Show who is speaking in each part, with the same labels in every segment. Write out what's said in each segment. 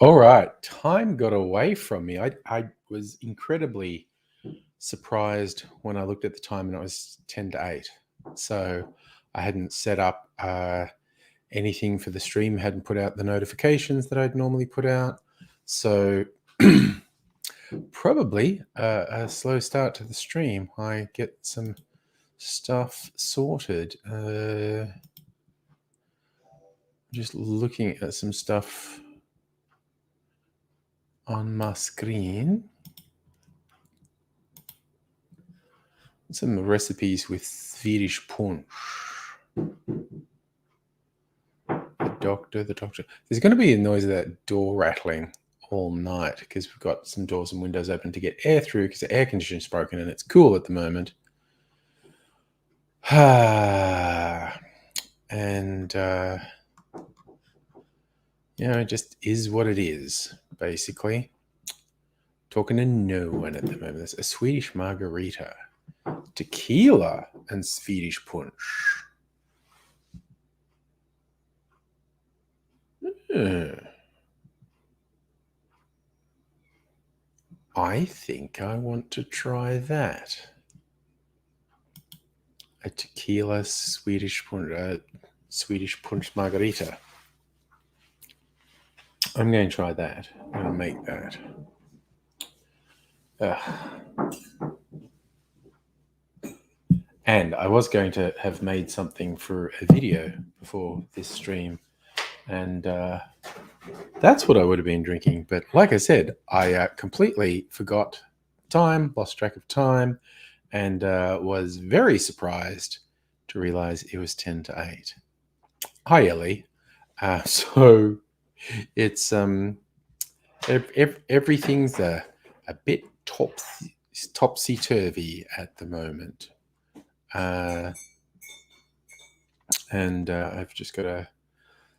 Speaker 1: All right, time got away from me. I was incredibly surprised when I looked at the time and it was 10 to 8. So I hadn't set up anything for the stream, hadn't put out the notifications that I'd normally put out. So probably a slow start to the stream. I get some stuff sorted. Just looking at some stuff on my screen. Some recipes with Swedish punch. The doctor. There's going to be a noise of that door rattling all night because we've got some doors and windows open to get air through because the air conditioner's broken and it's cool at the moment. And, it just is what it is, basically. Talking to no one at the moment. There's a Swedish margarita, tequila, and Swedish punch. I think I want to try that. A tequila Swedish punch margarita. I'm going to try that. I'm going to make that. And I was going to have made something for a video before this stream. And that's what I would have been drinking. But like I said, I completely forgot time, lost track of time, and was very surprised to realize it was 10 to 8. Hi, Ellie. So it's everything's a bit topsy-turvy at the moment. And I've just got to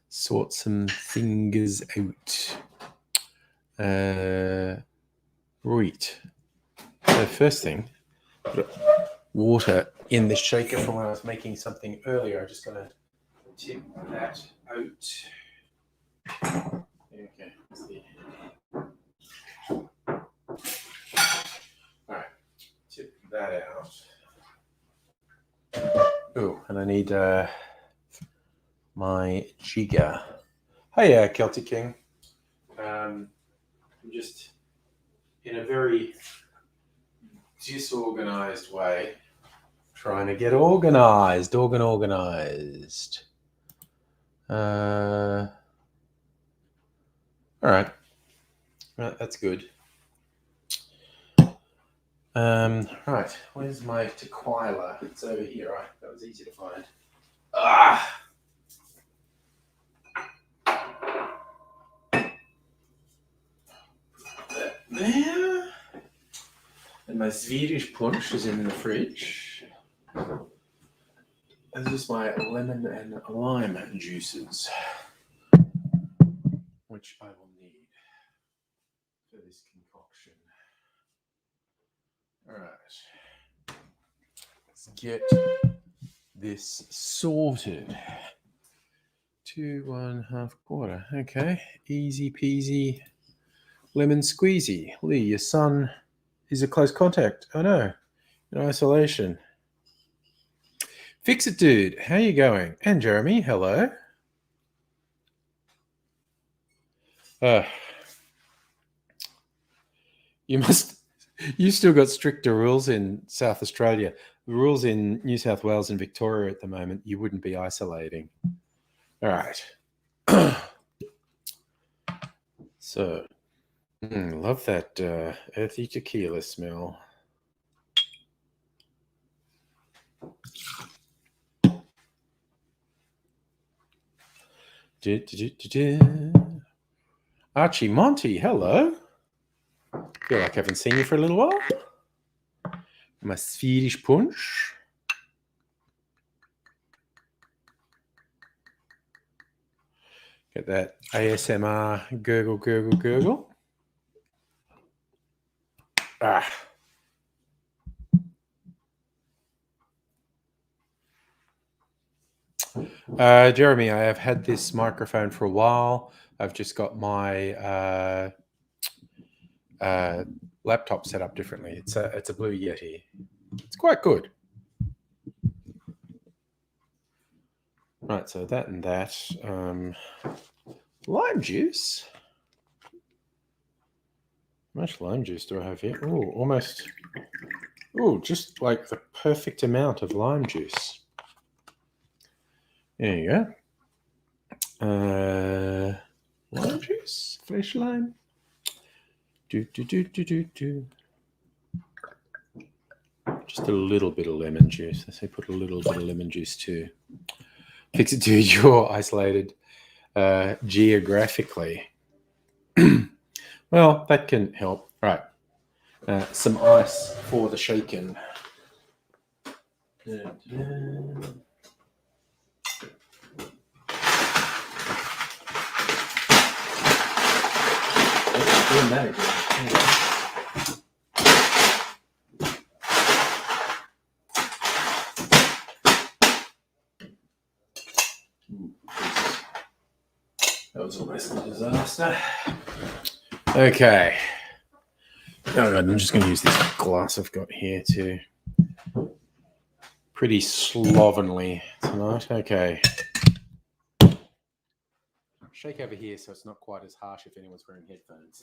Speaker 1: sort some things out. Right. So first thing, put water in the shaker from when I was making something earlier. I'm just going to tip that out. Okay. Let's see. All right. Tip that out. Oh, and I need my jigger. Hey, Celtic King. I'm just in a very disorganized way trying to get organized. All right. That's good. Right, where's my tequila? It's over here, right? That was easy to find. That there. And my Swedish punch is in the fridge. This is my lemon and lime juices, which I will need for this concoction. All right, let's get this sorted. 2 1/2 quarter. Okay, easy peasy, lemon squeezy. Lee, your son is a close contact. Oh no, in isolation. Fix it, dude. How you going? And Jeremy, hello. You still got stricter rules in South Australia. The rules in New South Wales and Victoria at the moment, you wouldn't be isolating. All right. So, love that earthy tequila smell. Archie Monty, hello. Feel like I haven't seen you for a little while. My Swedish punch. Get that ASMR gurgle, gurgle, gurgle. Jeremy, I have had this microphone for a while. I've just got my laptop set up differently. It's a Blue Yeti. It's quite good. Right, so that and that. Lime juice. How much lime juice do I have here? Oh, almost. Oh, just like the perfect amount of lime juice. There you go. Lime juice, fresh lime. Just a little bit of lemon juice. I say put a little bit of lemon juice too. Fix it to your isolated geographically. Well, that can help. Right. Some ice for the shaken. Doing that again. That was almost a disaster. Okay. Oh God, I'm just going to use this glass I've got here too. Pretty slovenly tonight. Okay. Shake over here so it's not quite as harsh if anyone's wearing headphones.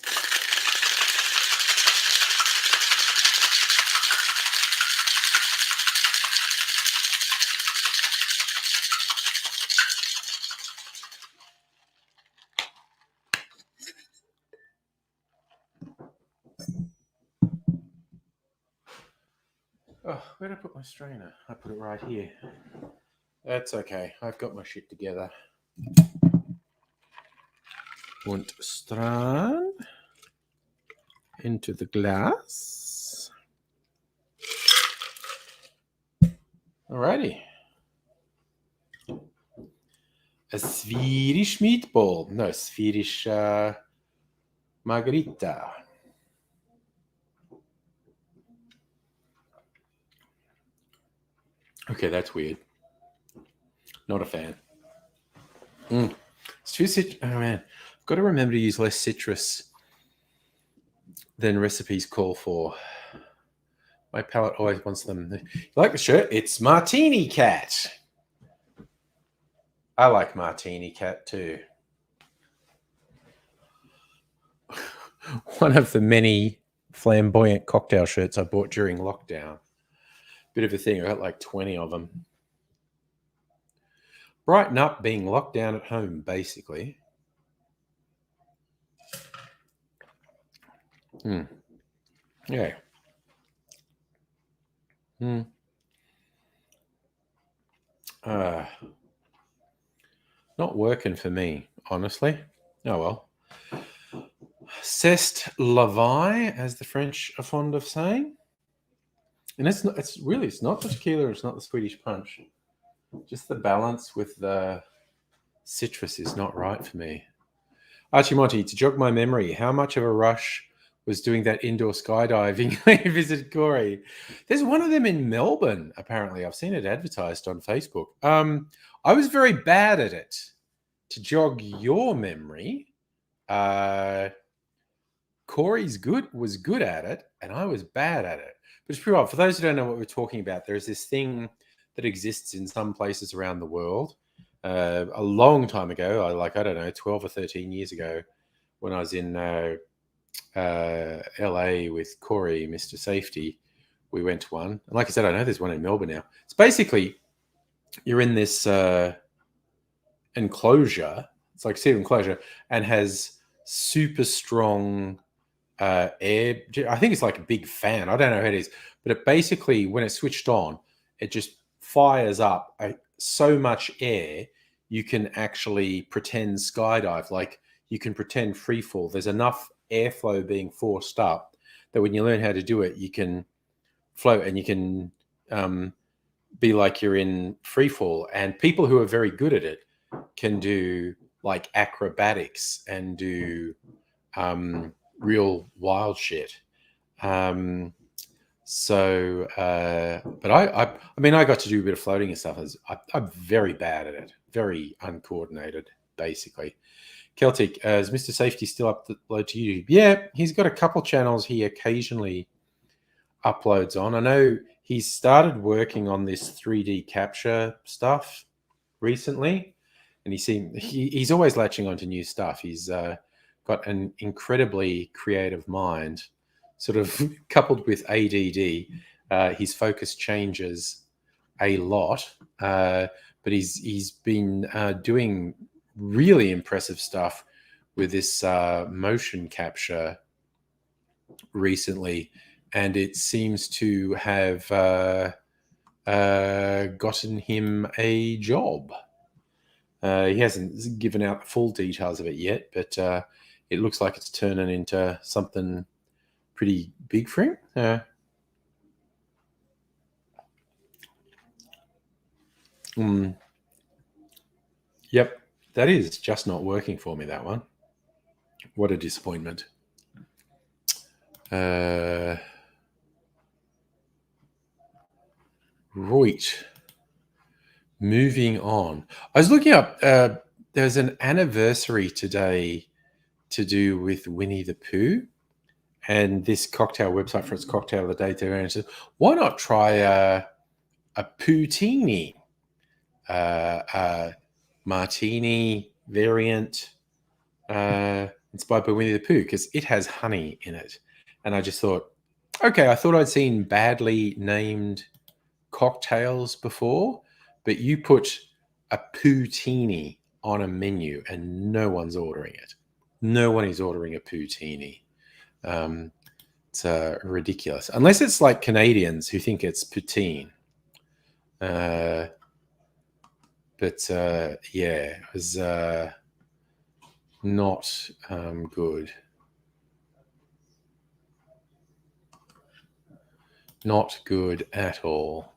Speaker 1: Oh, where did I put my strainer? I put it right here. That's okay. I've got my shit together. Und strain into the glass. Alrighty. A Swedish meatball. No, Swedish margarita. Okay, that's weird. Not a fan. It's too citrus. Oh man, I've got to remember to use less citrus than recipes call for. My palate always wants them. You like the shirt? It's Martini Cat. I like Martini Cat too. One of the many flamboyant cocktail shirts I bought during lockdown. Bit of a thing. I got like 20 of them. Brighten up being locked down at home, basically. Yeah. Not working for me, honestly. Oh well. C'est la vie, as the French are fond of saying. And it's not the tequila, it's not the Swedish punch. Just the balance with the citrus is not right for me. Archie Monty, to jog my memory, how much of a rush was doing that indoor skydiving when you visited Corey? There's one of them in Melbourne, apparently. I've seen it advertised on Facebook. I was very bad at it. To jog your memory, Corey's was good at it, and I was bad at it. But it's pretty odd. For those who don't know what we're talking about, there's this thing that exists in some places around the world. A long time ago, I don't know, 12 or 13 years ago, when I was in LA with Corey, Mr. Safety, we went to one. And like I said, I know there's one in Melbourne now. It's basically, you're in this enclosure. It's like sealed enclosure and has super strong air. I think it's like a big fan. I don't know how it is, but it basically, when it's switched on, it just fires up so much air you can actually pretend skydive. Like you can pretend free fall. There's enough airflow being forced up that when you learn how to do it, you can float and you can be like you're in free fall. And people who are very good at it can do like acrobatics and do real wild shit. But I mean, I got to do a bit of floating and stuff. I'm very bad at it, very uncoordinated, basically. Celtic, is Mr. Safety still upload to YouTube? Yeah, he's got a couple channels he occasionally uploads on. I know he's started working on this 3D capture stuff recently, and he's always latching onto new stuff. He's got an incredibly creative mind, sort of coupled with ADD. His focus changes a lot, but he's been doing really impressive stuff with this motion capture recently, and it seems to have gotten him a job. He hasn't given out the full details of it yet, but it looks like it's turning into something pretty big for him. Yep, that is just not working for me, that one. What a disappointment. Right. Moving on. I was looking up, there's an anniversary today to do with Winnie the Pooh, and this cocktail website for its cocktail of the day there says, why not try a Poutini, martini variant inspired by Winnie the Pooh, because it has honey in it. And I just thought, okay, I thought I'd seen badly named cocktails before, but you put a Poutini on a menu and no one's ordering it. No one is ordering a Poutini. It's ridiculous. Unless it's like Canadians who think it's poutine. But yeah, it was not good. Not good at all.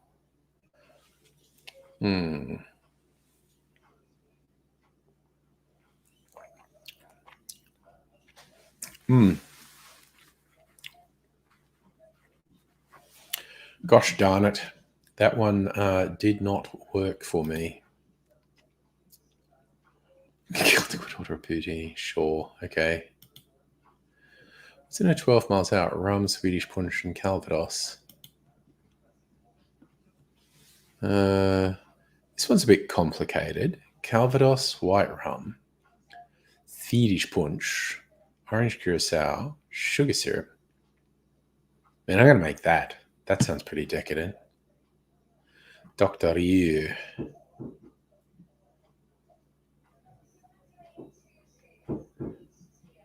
Speaker 1: Gosh darn it. That one did not work for me. Celtic order of Poutini. Sure. Okay. It's in a 12 miles out. Rum, Swedish punch, and Calvados. This one's a bit complicated. Calvados, white rum, Swedish punch, orange curacao, sugar syrup. Man, I'm going to make that. That sounds pretty decadent. Dr. Yu.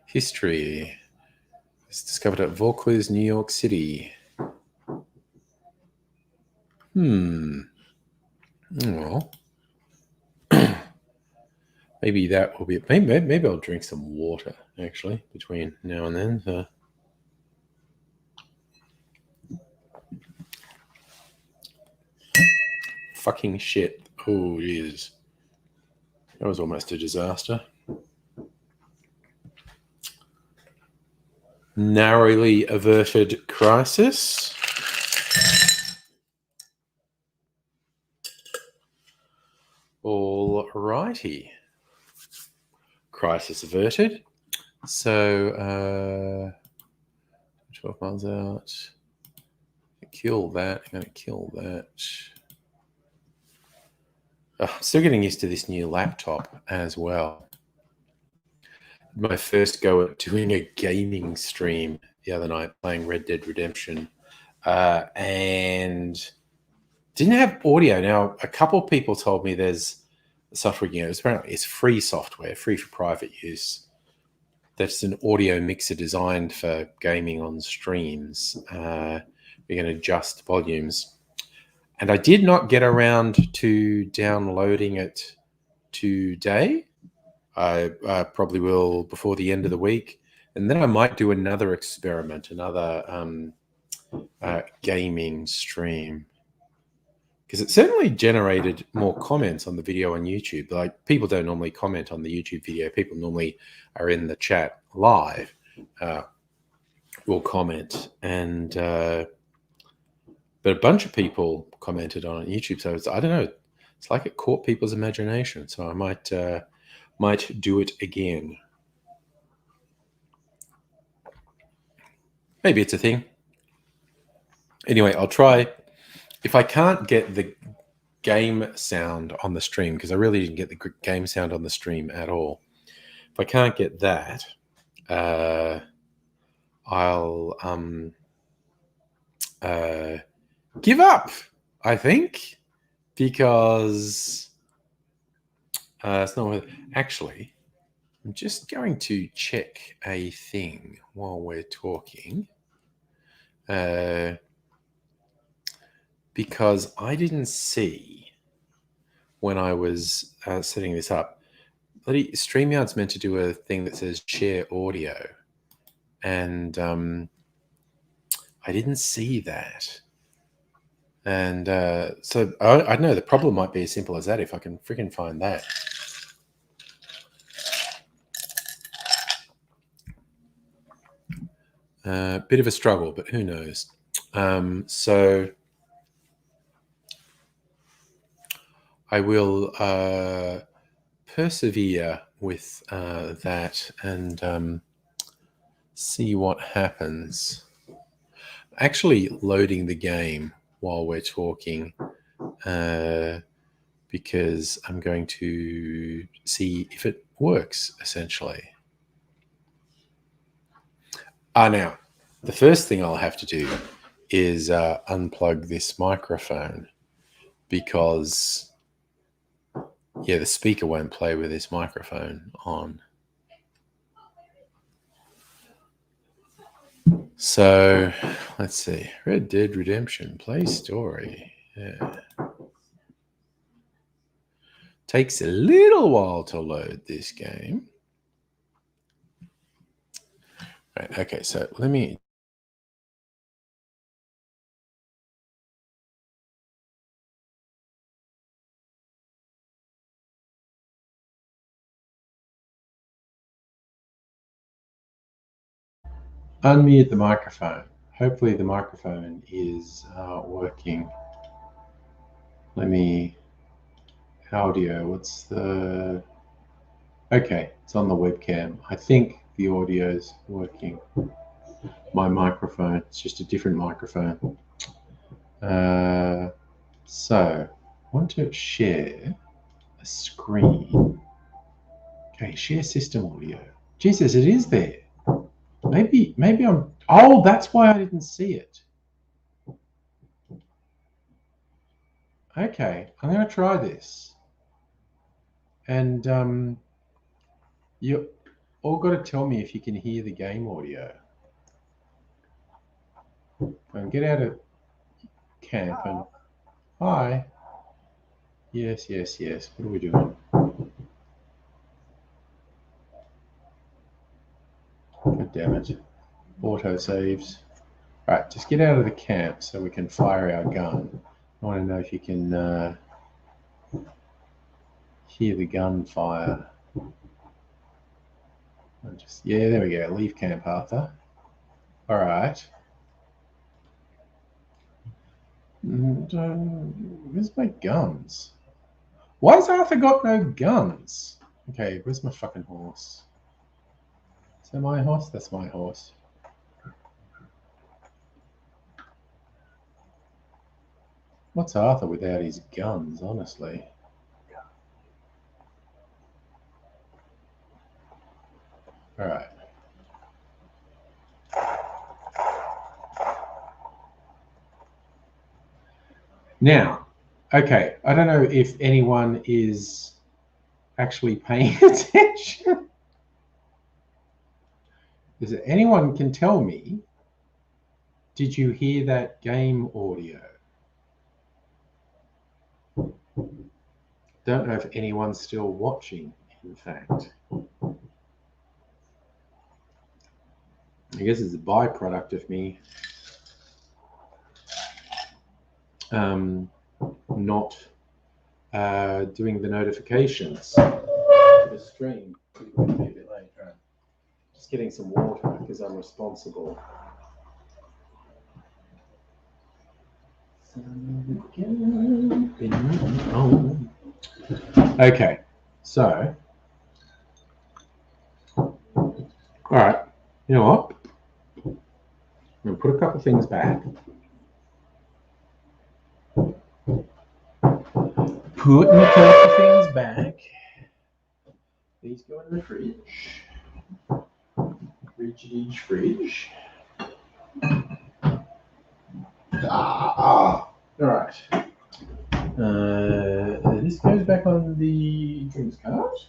Speaker 1: History. It's discovered at Vaucluse, New York City. Well, maybe that will be. Maybe I'll drink some water actually between now and then. Fucking shit! Oh, Jesus, that was almost a disaster. Narrowly averted crisis. All righty. Crisis averted. So, 12 miles out. Kill that. I'm going to kill that. Oh, I'm still getting used to this new laptop as well. My first go at doing a gaming stream the other night, playing Red Dead Redemption, and didn't have audio. Now, a couple of people told me there's software, apparently it's free software, free for private use. That's an audio mixer designed for gaming on streams. You can adjust volumes. And I did not get around to downloading it today. I probably will before the end of the week. And then I might do another experiment, another gaming stream, because it certainly generated more comments on the video on YouTube. Like, people don't normally comment on the YouTube video. People normally are in the chat live, will comment, and but a bunch of people commented on YouTube. So I don't know. It's like it caught people's imagination. So I might do it again. Maybe it's a thing. Anyway, I'll try. If I can't get the game sound on the stream, because I really didn't get the game sound on the stream at all. If I can't get that, I'll give up, I think, because it's not worth. Actually, I'm just going to check a thing while we're talking, because I didn't see when I was setting this up. StreamYard's meant to do a thing that says share audio, and I didn't see that. And so I don't know, the problem might be as simple as that, if I can freaking find that. Bit of a struggle, but who knows? So I will persevere with that and see what happens. Actually loading the game while we're talking, because I'm going to see if it works, essentially. Now, the first thing I'll have to do is unplug this microphone, because, yeah, the speaker won't play with this microphone on. So let's see. Red Dead Redemption, play story. Yeah. Takes a little while to load this game. Right, okay, so let me... unmute the microphone. Hopefully the microphone is working. Let me... audio, what's the... okay, it's on the webcam. I think the audio's working. My microphone, it's just a different microphone. So, I want to share a screen. Okay, share system audio. Jesus, it is there. Maybe I'm... oh, that's why I didn't see it. Okay, I'm going to try this. And you all got to tell me if you can hear the game audio. And get out of camp and... hi. Yes. What are we doing? God damn it. Auto saves. Right, just get out of the camp so we can fire our gun. I want to know if you can hear the gun fire. Yeah, there we go. Leave camp, Arthur. All right. Where's my guns? Why has Arthur got no guns? Okay, where's my fucking horse? Is that my horse? That's my horse. What's Arthur without his guns, honestly? All right. Now, okay, I don't know if anyone is actually paying attention. Is it anyone can tell me, did you hear that game audio? Don't know if anyone's still watching, in fact. I guess it's a byproduct of me not doing the notifications for the stream. It's going to be a bit late, right? Just getting some water because I'm responsible. Okay, so, all right, you know what? I'm going to put a couple of things back. Putting a couple of things back. These go in the fridge. Fridge. All right. This goes back on the drinks cart.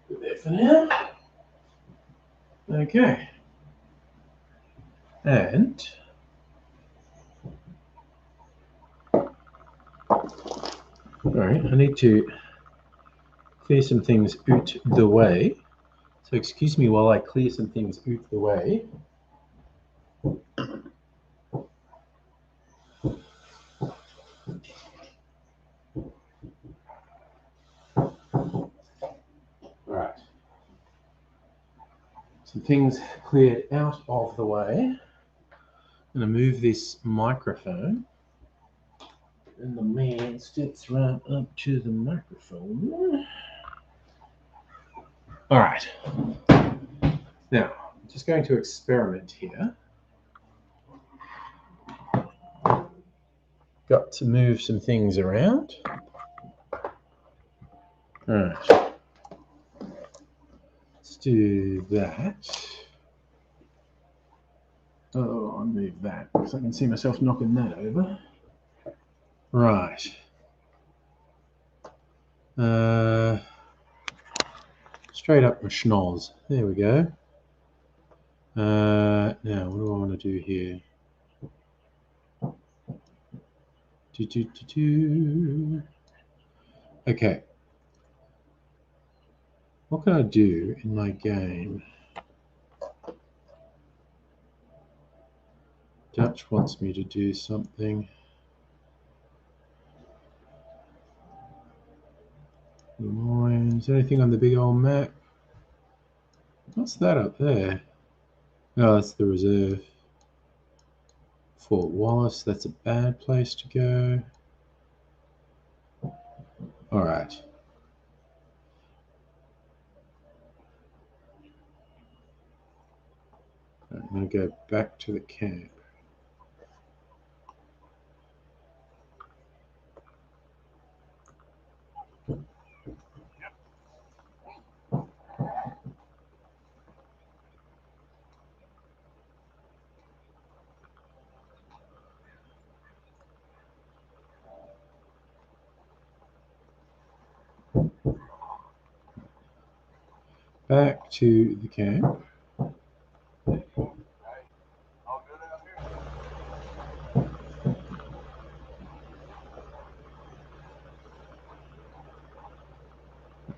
Speaker 1: Put there for now. Okay. And all right, I need to clear some things out the way. So excuse me while I clear some things out the way. All right. Some things cleared out of the way. I'm going to move this microphone. And the man steps right up to the microphone. All right. Now, I'm just going to experiment here. Got to move some things around. All right. Let's do that. Oh, I'll move that because I can see myself knocking that over. Right. Straight up my schnoz. There we go. Now, what do I want to do here? Okay. What can I do in my game? Dutch wants me to do something. Is there anything on the big old map? What's that up there? Oh, that's the reserve. Fort Wallace, that's a bad place to go. All right. I'm going to go back to the camp. Back to the camp.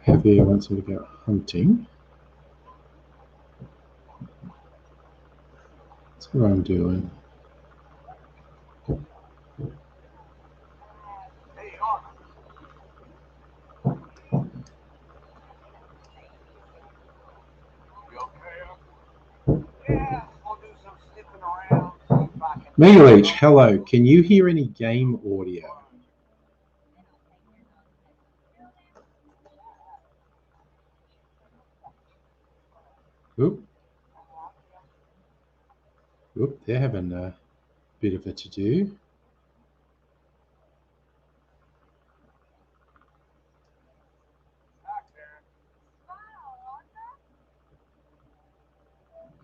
Speaker 1: Javier wants me to go hunting. That's what I'm doing. Mealich, hello. Can you hear any game audio? Oop. Oop, they're having a bit of a to-do.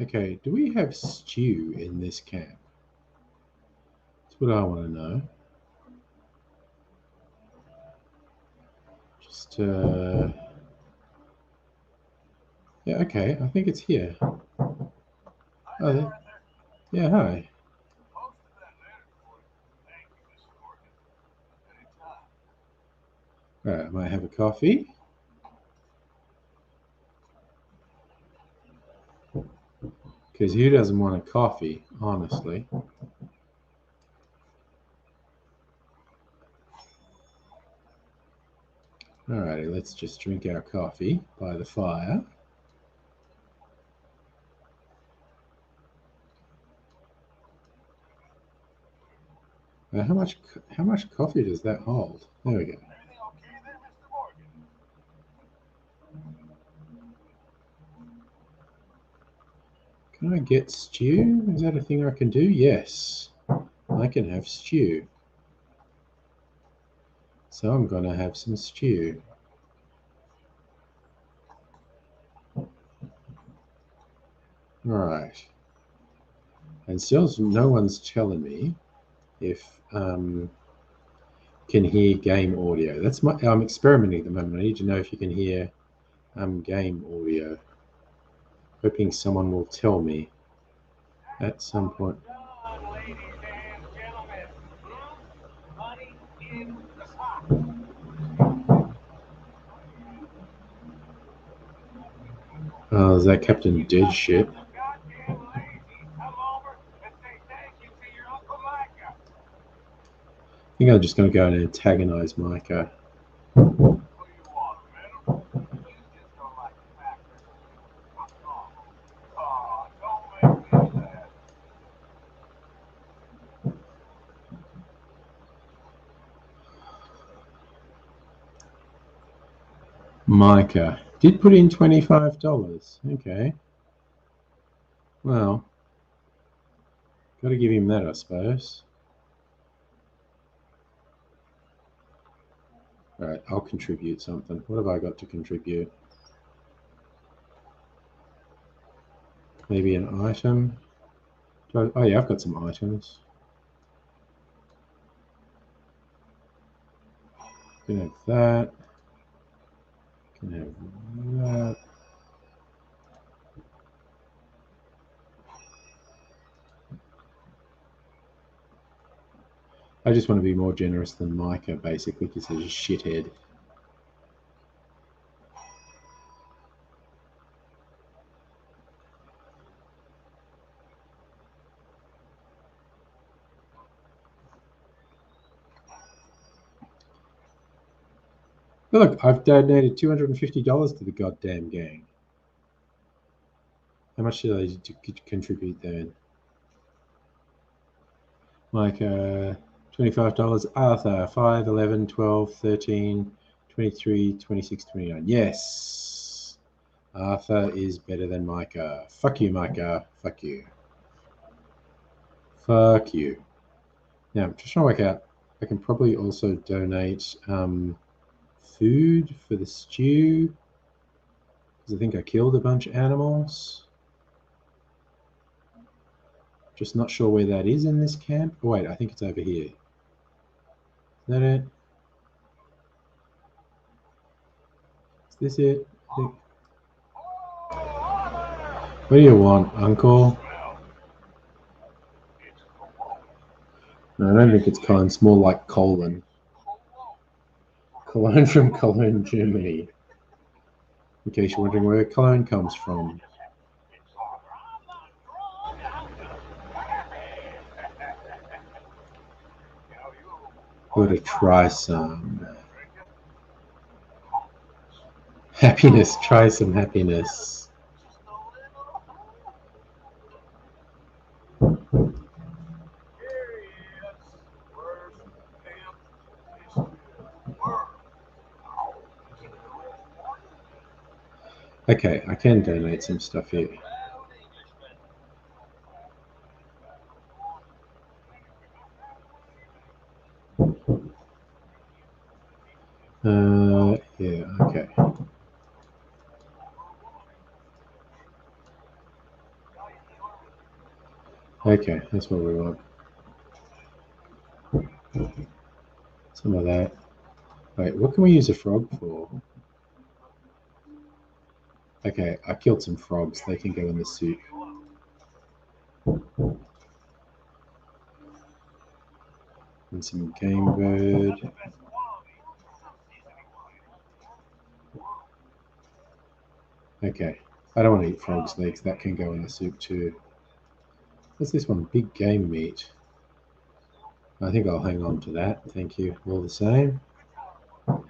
Speaker 1: Okay, do we have stew in this camp? That's what I want to know. Just, yeah, okay, I think it's here. Oh, yeah, hi. All right, I might have a coffee. Because who doesn't want a coffee, honestly? Alrighty, let's just drink our coffee by the fire. Now, how much coffee does that hold? There we go. Can I get stew? Is that a thing I can do? Yes, I can have stew. So I'm going to have some stew. Right. And still no one's telling me if can hear game audio. That's I'm experimenting at the moment. I need to know if you can hear game audio. Hoping someone will tell me at some point. Oh, is that Captain Dead shit? I think I'm just going to go and antagonize Micah. Micah did put in $25. Okay. Well, got to give him that, I suppose. All right, I'll contribute something. What have I got to contribute? Maybe an item. Oh yeah, I've got some items. Can have that. Can have that. I just want to be more generous than Micah, basically, because he's a shithead. But look, I've donated $250 to the goddamn gang. How much did I contribute then? Like $25. Arthur, 5, 11, 12, 13, 23, 26, 29. Yes. Arthur is better than Micah. Fuck you, Micah. Fuck you. Fuck you. Now, I'm just trying to work out. I can probably also donate food for the stew. Because I think I killed a bunch of animals. Just not sure where that is in this camp. Oh, wait, I think it's over here. Is that it? Is this it? What do you want, Uncle? No, I don't think it's Cologne. It's more like Cologne. Cologne from Cologne, Germany. In case you're wondering where Cologne comes from. Gotta try some happiness. Try some happiness. Okay, I can donate some stuff here. Yeah, okay. Okay, that's what we want. Some of that. Wait, what can we use a frog for? Okay, I killed some frogs. They can go in the soup. And some game bird. Okay, I don't want to eat frog's legs. That can go in the soup too. What's this one? Big game meat. I think I'll hang on to that. Thank you. All the same. All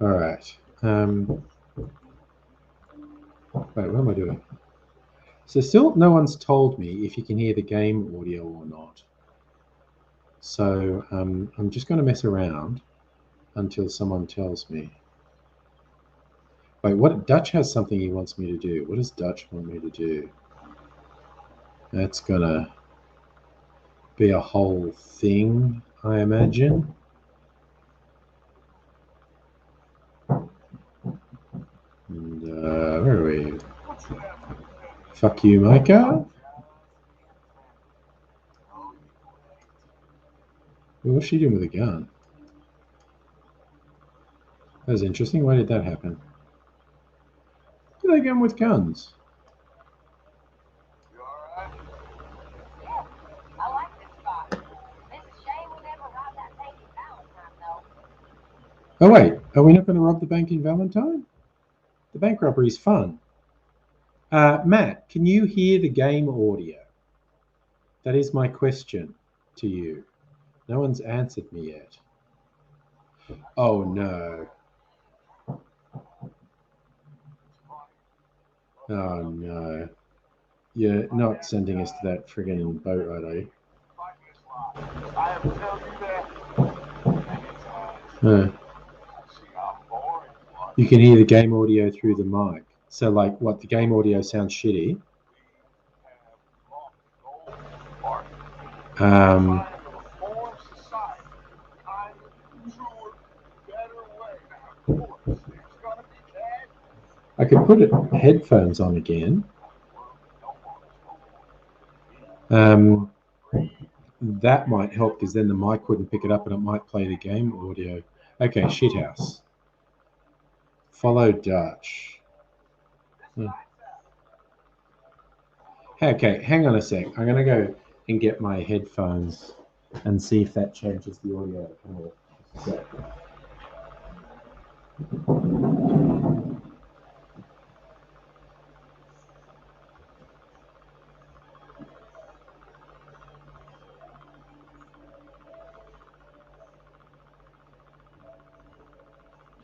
Speaker 1: right. Wait, what am I doing? So still no one's told me if you can hear the game audio or not. So I'm just going to mess around until someone tells me. Wait, what? Dutch has something he wants me to do. What does Dutch want me to do? That's gonna be a whole thing, I imagine. And where are we? Fuck you, Micah. What's she doing with a gun? That was interesting. Why did that happen? Who are they going with guns? Oh wait, are we not going to rob the bank in Valentine? The bank robbery is fun. Matt, can you hear the game audio? That is my question to you. No one's answered me yet. Oh no. Oh no. You're not sending us to that friggin' boat ride, are you? You can hear the game audio through the mic. So, like, what? The game audio sounds shitty. I could put headphones on again. That might help because then the mic wouldn't pick it up and it might play the game audio. Okay, shithouse. Follow Dutch. Okay, hang on a sec. I'm going to go and get my headphones and see if that changes the audio at all.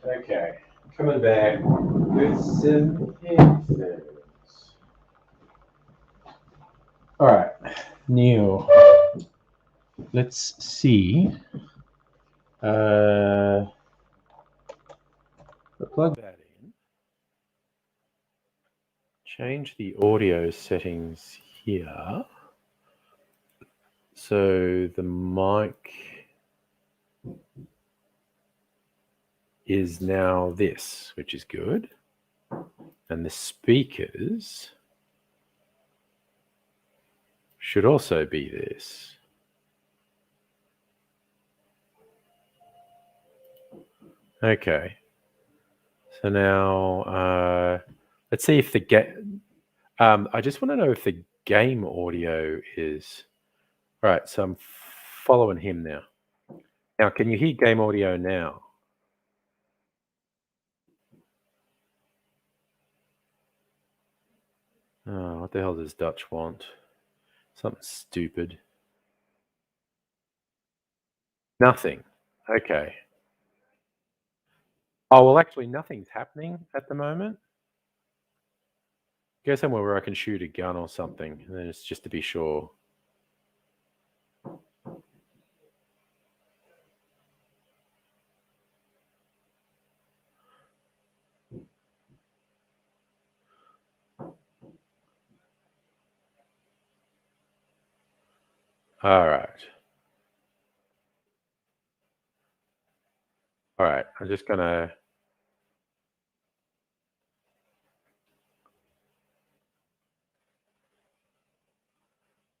Speaker 1: Okay, coming back with some headphones. All right, Neil, let's see. Plug that in. Change the audio settings here. So the mic is now this, which is good. And the speakers should also be this. Okay. So now let's see if the I just want to know if the game audio is all right. So I'm following him now. Now, can you hear game audio now? Oh, what the hell does Dutch want? Something stupid. Nothing. Okay. Oh, well, actually, nothing's happening at the moment. Go somewhere where I can shoot a gun or something, and then it's just to be sure. All right. All right. I'm just going to.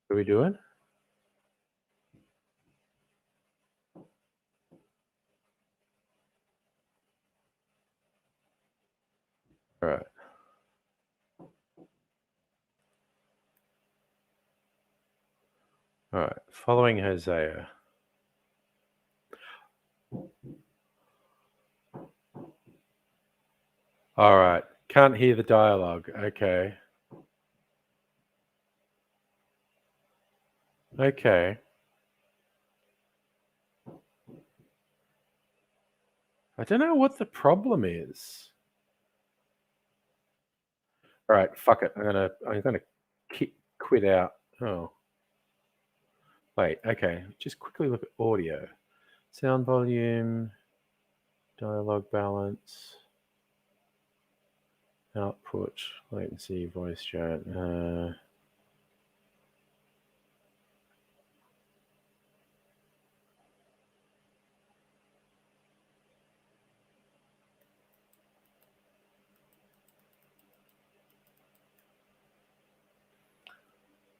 Speaker 1: What are we doing? All right. All right. Following Hosea. All right. Can't hear the dialogue. Okay. Okay. I don't know what the problem is. All right, fuck it. I'm gonna quit out. Oh, wait. Okay, just quickly look at audio, sound volume, dialogue balance, output, latency, voice chat.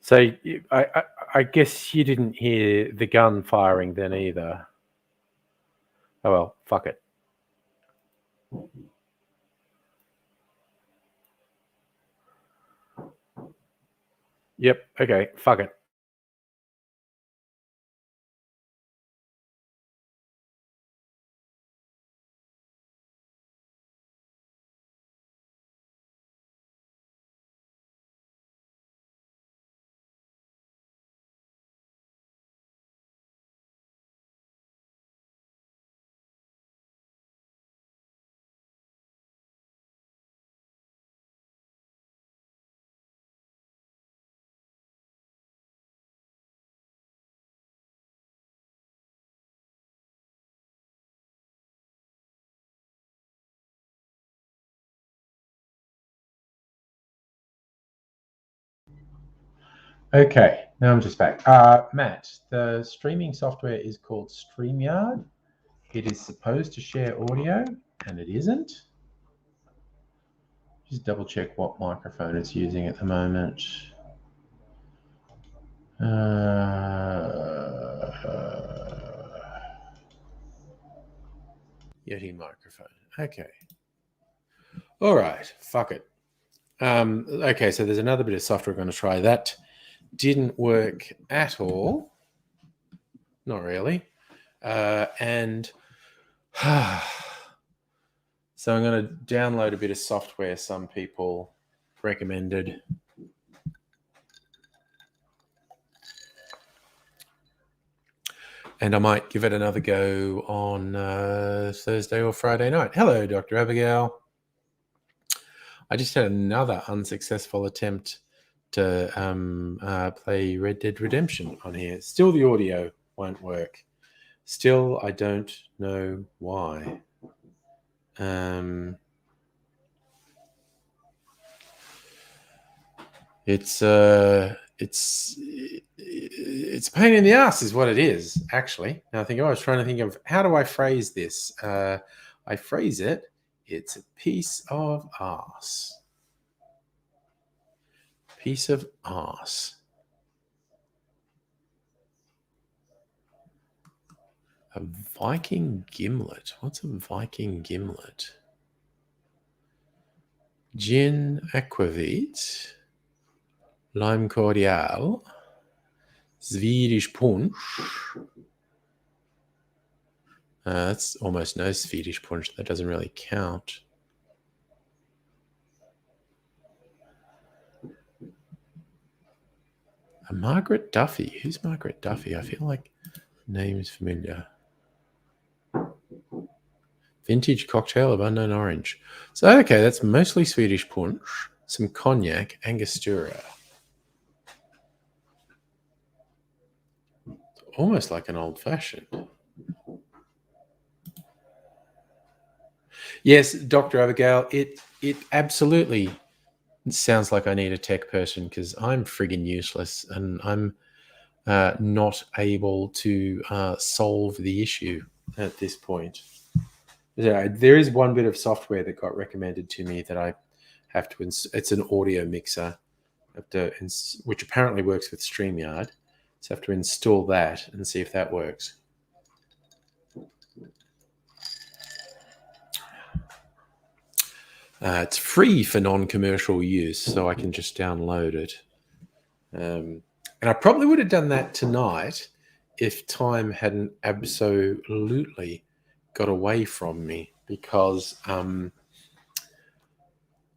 Speaker 1: So I guess you didn't hear the gun firing then either. Oh well, fuck it. Yep. Okay. Fuck it. Okay, now I'm just back. Matt, the streaming software is called StreamYard. It is supposed to share audio, and it isn't. Just double check what microphone it's using at the moment. Yeti microphone. Okay. All right. Fuck it. Okay, so there's another bit of software I'm going to try. That didn't work at all. Not really. And so I'm going to download a bit of software some people recommended. And I might give it another go on Thursday or Friday night. Hello, Dr. Abigail. I just had another unsuccessful attempt to play Red Dead Redemption on here. Still, the audio won't work. Still, I don't know why. It's a pain in the ass, is what it is. Actually, now I was trying to think of how do I phrase this. I phrase it. It's a piece of arse. Piece of arse. A Viking gimlet. What's a Viking gimlet? Gin aquavit, lime cordial, Swedish punch. That's almost no Swedish punch. That doesn't really count. A Margaret Duffy. Who's Margaret Duffy? I feel like the name is familiar. Vintage cocktail of unknown orange. So, okay, that's mostly Swedish punch, some cognac, Angostura. Almost like an old-fashioned. Yes, Dr. Abigail, it absolutely sounds like I need a tech person because I'm friggin' useless and I'm not able to solve the issue at this point. There is one bit of software that got recommended to me that I have to. It's an audio mixer, which apparently works with StreamYard. So I have to install that and see if that works. It's free for non-commercial use, so I can just download it. And I probably would have done that tonight if time hadn't absolutely got away from me, because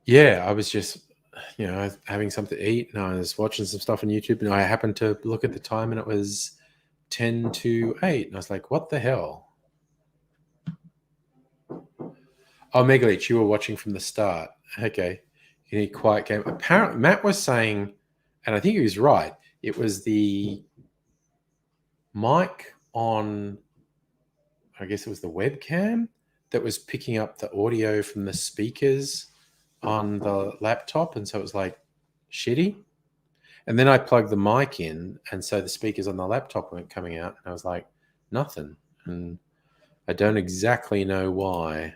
Speaker 1: yeah, I was just, having something to eat, and I was watching some stuff on YouTube, and I happened to look at the time, and it was 10 to 8, and I was like, what the hell? Oh, Megalich, you were watching from the start. Okay. You need quiet game. Apparently, Matt was saying, and I think he was right, it was the mic on, I guess it was the webcam that was picking up the audio from the speakers on the laptop. And so it was like shitty. And then I plugged the mic in. And so the speakers on the laptop weren't coming out. And I was like, nothing. And I don't exactly know why.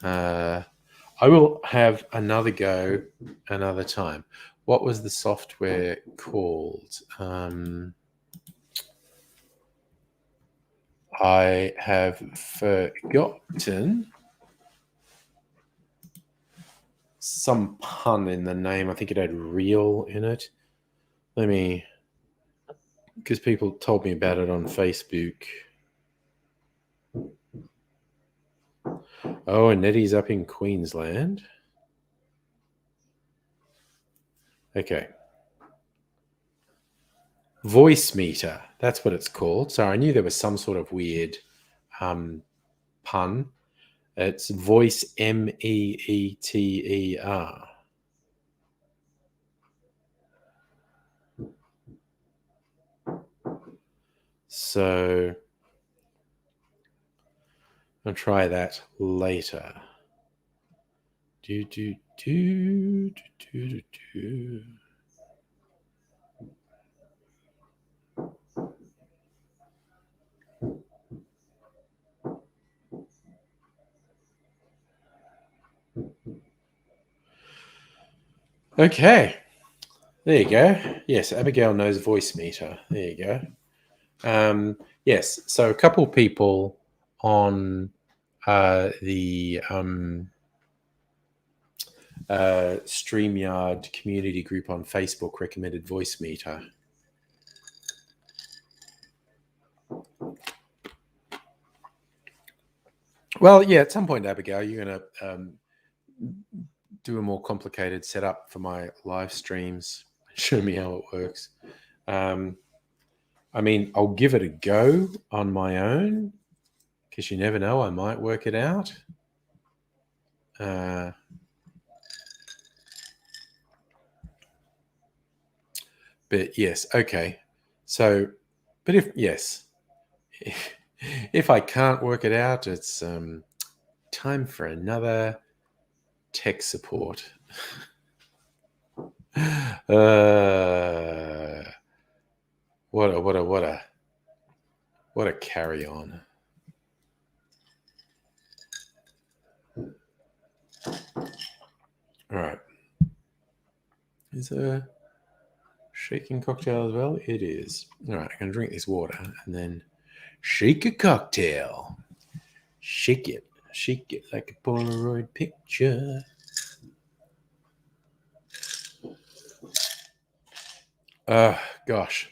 Speaker 1: I will have another go another time. What was the software called? I have forgotten. Some pun in the name. I think it had real in it. Because people told me about it on Facebook. Oh, and Nettie's up in Queensland. Okay. Voicemeeter. That's what it's called. So I knew there was some sort of weird pun. It's voice Meeter. So I'll try that later. Do, do, do, do, do, do. Okay. There you go. Yes, Abigail knows Voicemeeter. There you go. Yes, so a couple people on the StreamYard community group on Facebook recommended Voicemeeter. Well, yeah, at some point, Abigail, you're going to do a more complicated setup for my live streams. Show me how it works. I mean, I'll give it a go on my own because you never know, I might work it out. But yes, okay. So, but if I can't work it out, it's time for another tech support. What a carry on. All right. Is a shaking cocktail as well? It is. All right, I'm going to drink this water and then shake a cocktail. Shake it like a Polaroid picture. Gosh.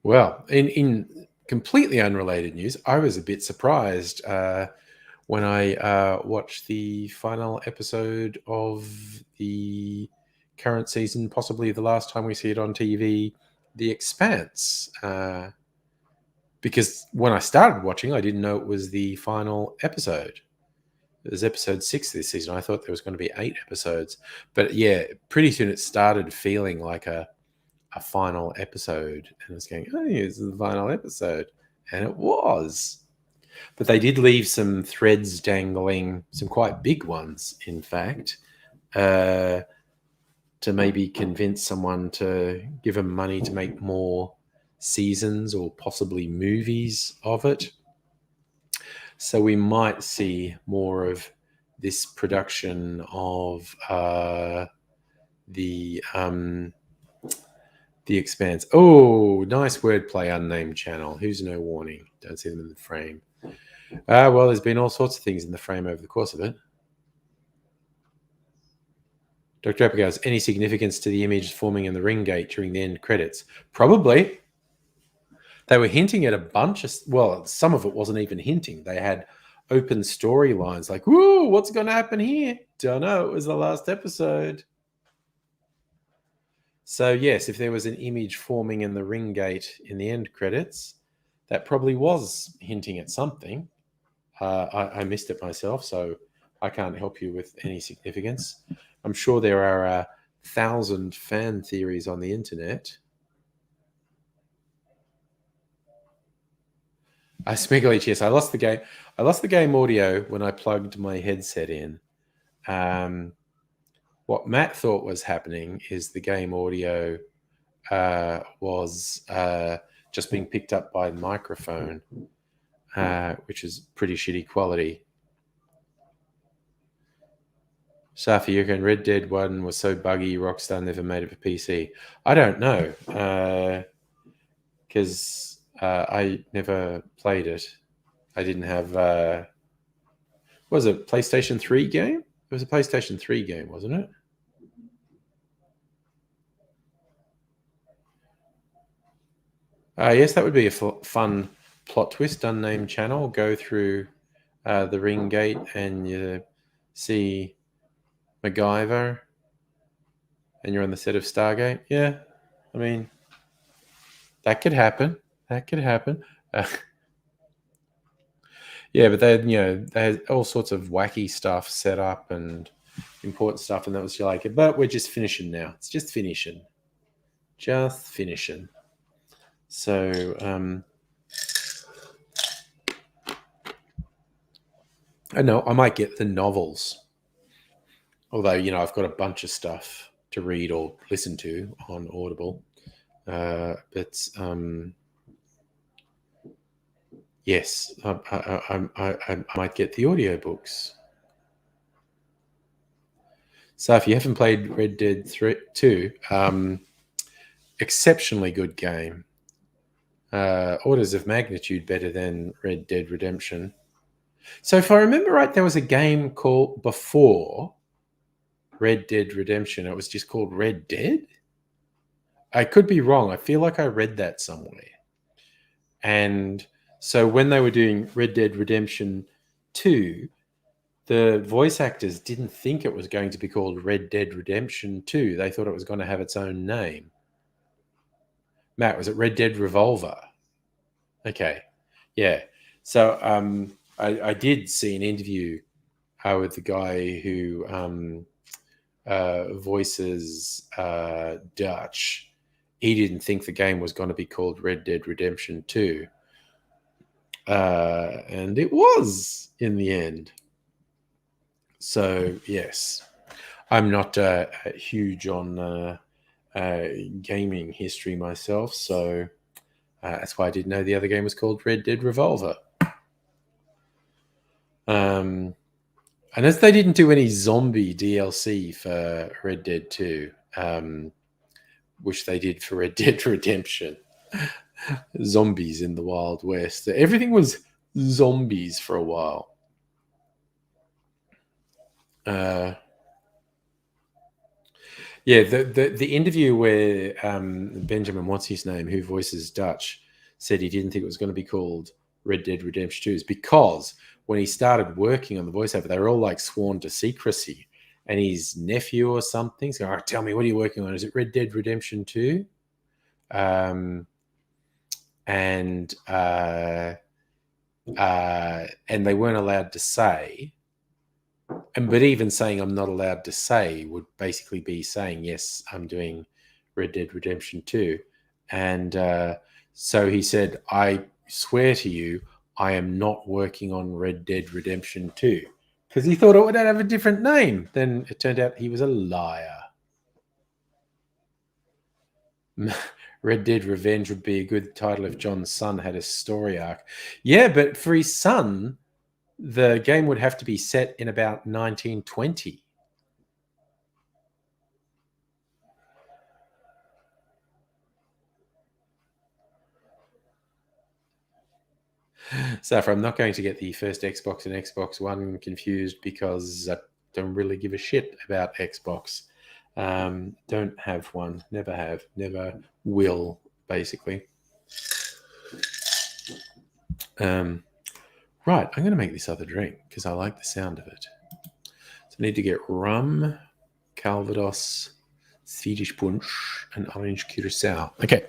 Speaker 1: Well, in completely unrelated news, I was a bit surprised when I watched the final episode of the current season, possibly the last time we see it on TV, The Expanse. Because when I started watching, I didn't know it was the final episode. It was episode 6 this season. I thought there was going to be 8 episodes. But yeah, pretty soon it started feeling like a final episode. And it's going, oh, this is the final episode. And it was. But they did leave some threads dangling, some quite big ones, in fact, to maybe convince someone to give them money to make more seasons or possibly movies of it. So we might see more of this production of the Expanse. Oh, nice wordplay, unnamed channel. Who's no warning? Don't see them in the frame. Well, there's been all sorts of things in the frame over the course of it. Dr. Abigail, has any significance to the image forming in the ring gate during the end credits? Probably. They were hinting at a bunch of, well, some of it wasn't even hinting. They had open storylines like, whoa, what's going to happen here? Don't know. It was the last episode. So, yes, if there was an image forming in the ring gate in the end credits, that probably was hinting at something. I missed it myself, so I can't help you with any significance. I'm sure there are 1,000 fan theories on the internet. Yes, I lost the game. I lost the game audio when I plugged my headset in. What Matt thought was happening is the game audio was just being picked up by the microphone, which is pretty shitty quality. Safi, you reckon Red Dead 1 was so buggy Rockstar never made it for PC? I don't know, because I never played it. I didn't have... was it a PlayStation 3 game? It was a PlayStation 3 game, wasn't it? Yes, that would be a fun plot twist. Unnamed channel. Go through the ring gate and you see MacGyver and you're on the set of Stargate. Yeah, I mean, that could happen. That could happen. Yeah, but they had all sorts of wacky stuff set up and important stuff, and that was like, but we're just finishing now. It's just finishing. Just finishing. So, I know I might get the novels. Although, I've got a bunch of stuff to read or listen to on Audible. But yes, I might get the audiobooks. So if you haven't played Red Dead 2, exceptionally good game. Orders of magnitude better than Red Dead Redemption. So if I remember right, there was a game called before Red Dead Redemption. It was just called Red Dead. I could be wrong. I feel like I read that somewhere. And so when they were doing Red Dead Redemption 2, the voice actors didn't think it was going to be called Red Dead Redemption 2. They thought it was going to have its own name. Matt, was it Red Dead Revolver? Okay. Yeah. So I did see an interview with the guy who voices Dutch. He didn't think the game was going to be called Red Dead Redemption 2. And it was in the end. So, yes. I'm not huge on gaming history myself, so that's why I didn't know the other game was called Red Dead Revolver. And as they didn't do any zombie DLC for Red Dead 2, which they did for Red Dead Redemption, zombies in the Wild West. Everything was zombies for a while. Yeah, the interview where Benjamin, what's his name, who voices Dutch, said he didn't think it was going to be called Red Dead Redemption 2 is because when he started working on the voiceover, they were all like sworn to secrecy. And his nephew or something, so, all right, tell me, what are you working on? Is it Red Dead Redemption 2? And they weren't allowed to say. But even saying I'm not allowed to say would basically be saying, yes, I'm doing Red Dead Redemption 2. And so he said, I swear to you, I am not working on Red Dead Redemption 2. Because he thought it would have a different name. Then it turned out he was a liar. Red Dead Revenge would be a good title if John's son had a story arc. Yeah, but for his son, the game would have to be set in about 1920. So I'm not going to get the first Xbox and Xbox One confused because I don't really give a shit about Xbox. Don't have one. Never have. Never will, basically. Right, I'm going to make this other drink because I like the sound of it. So I need to get rum, Calvados, Swedish punch, and orange curacao. Okay.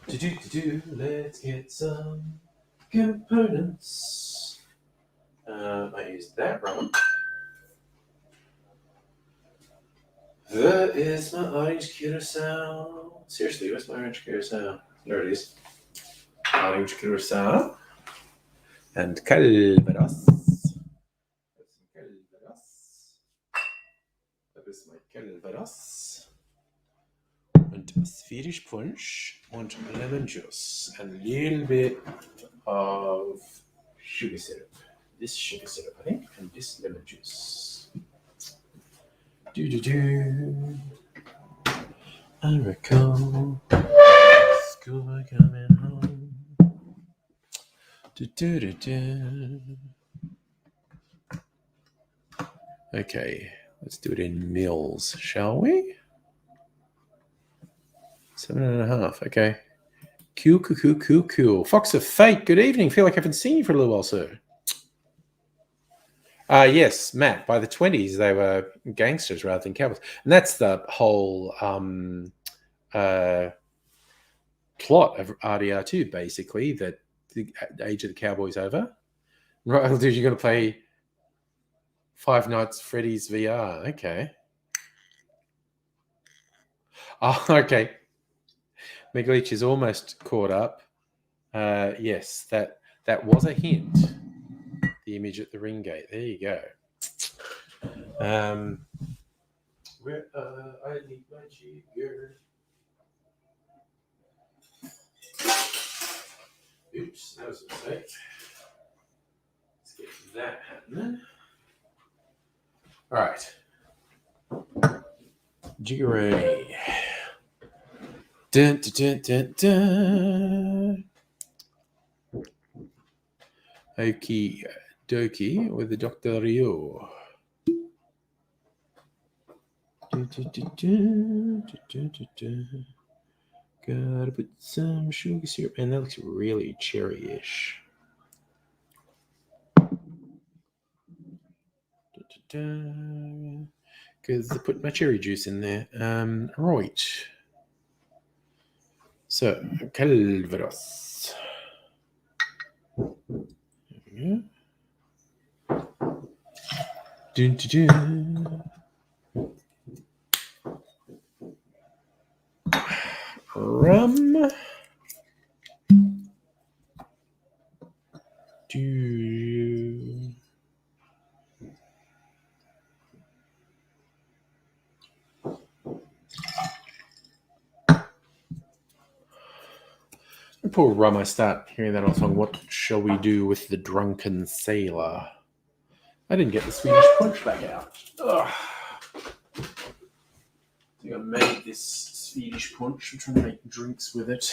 Speaker 1: Let's get some components. I used that rum. That is my orange curacao. Seriously, where's my orange curacao? There it is. Orange curacao. And Calvados. That is my Calvados. And Swedish punch and lemon juice. And a little bit of sugar syrup. This sugar syrup, I think, and this lemon juice. I recall school coming home. Okay, let's do it in mils, shall we? 7.5. Okay. Cool. Fox of Fate, good evening. Feel like I haven't seen you for a little while, sir. Yes, Matt. By the 20s, they were gangsters rather than cowboys, and that's the whole plot of RDR2. Basically, that the age of the cowboys over. Right, dude, you're going to play Five Nights at Freddy's VR. Okay. Oh, okay. Megaleech is almost caught up. Yes, that was a hint. The image at the ring gate. There you go. Where I need my jigger. Oops, that was a mistake. Let's get that happening. All right. Jiggery. Dun, dun, dun, dun. Okie dokie with the Dr. Rio. Gotta put some sugar syrup, and that looks really cherry-ish. Because I put my cherry juice in there. Right. So, Calvados. There we go. Rum. Poor rum, I start hearing that old song, What Shall We Do with the Drunken Sailor? I didn't get the Swedish punch back out. Ugh. I think I made this Swedish punch. I'm trying to make drinks with it.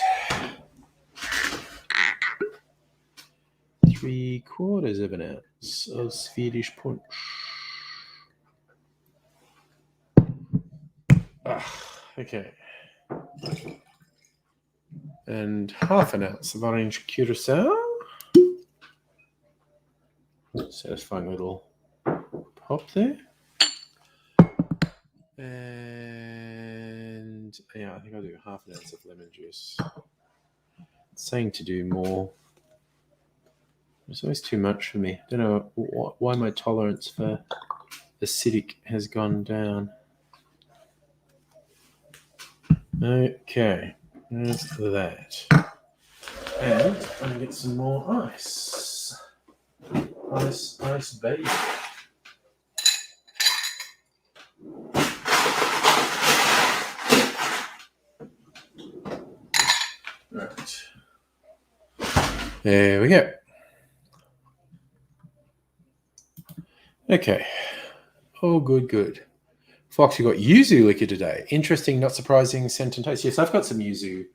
Speaker 1: 3/4 of an ounce of Swedish punch. Okay. And 1/2 ounce of orange curacao. Satisfying little pop there. And yeah, I think I'll do 1/2 ounce of lemon juice. It's saying to do more. It's always too much for me. I don't know why my tolerance for acidic has gone down. Okay, there's that. And I'm going to get some more ice. Ice, baby. Right. There we go. Okay. Oh, good. Fox, you got yuzu liquor today. Interesting, not surprising scent and taste. Yes, I've got some yuzu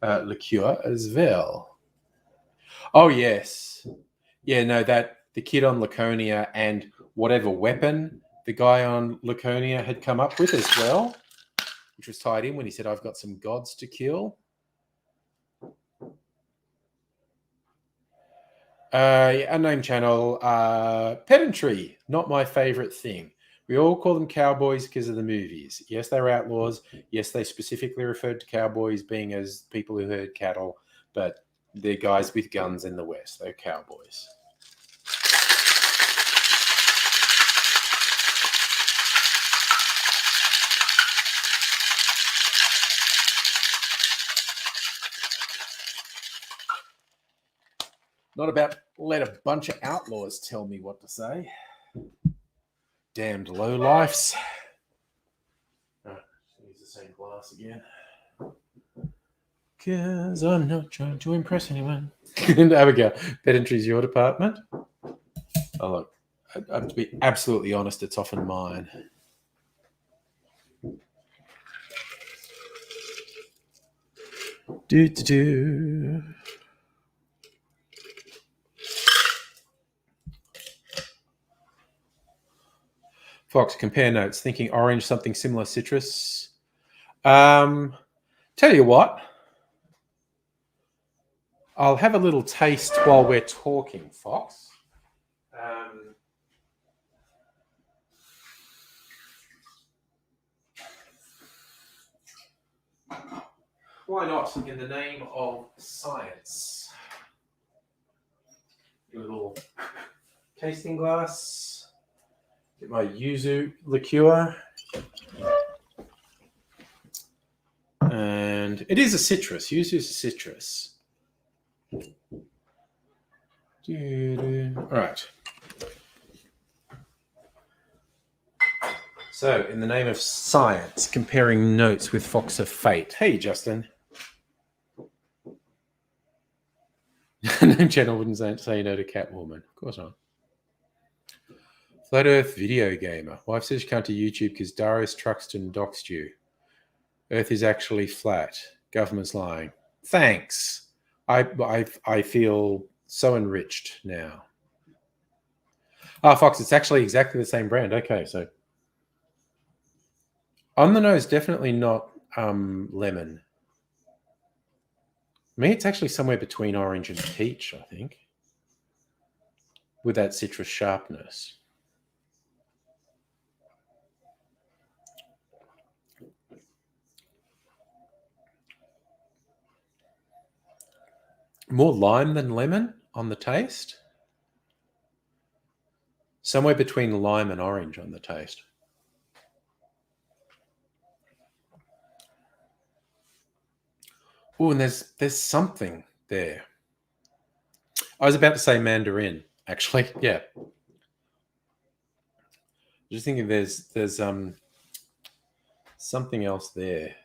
Speaker 1: liqueur as well. Oh, yes. Yeah, no, that the kid on Laconia and whatever weapon the guy on Laconia had come up with as well, which was tied in when he said, I've got some gods to kill. Unnamed channel. Pedantry, not my favorite thing. We all call them cowboys because of the movies. Yes, they were outlaws. Yes, they specifically referred to cowboys being as people who herd cattle, but they're guys with guns in the West. They're cowboys. Not about let a bunch of outlaws tell me what to say. Damned low lifes. Use the same glass again. Because I'm not trying to impress anyone. Abigail, pedantry's your department? Oh, look, I have to be absolutely honest, it's often mine. Do. Fox, compare notes. Thinking orange, something similar, citrus. Tell you what. I'll have a little taste while we're talking, Fox. Why not? In the name of science. A little tasting glass. Get my yuzu liqueur. And it is a citrus. Yuzu is a citrus. All right. So, in the name of science, comparing notes with Fox of Fate. Hey, Justin. No channel wouldn't say no to Catwoman. Of course not. Flat Earth video gamer. Wife says she can't do YouTube because Darius Truxton doxed you. Earth is actually flat. Government's lying. Thanks. I feel so enriched now. Fox, it's actually exactly the same brand. Okay, so on the nose, definitely not lemon. Me, it's actually somewhere between orange and peach, I think, with that citrus sharpness. More lime than lemon on the taste. Somewhere between lime and orange on the taste. Oh, and there's something there. I was about to say mandarin, actually. Yeah. Just thinking there's something else there.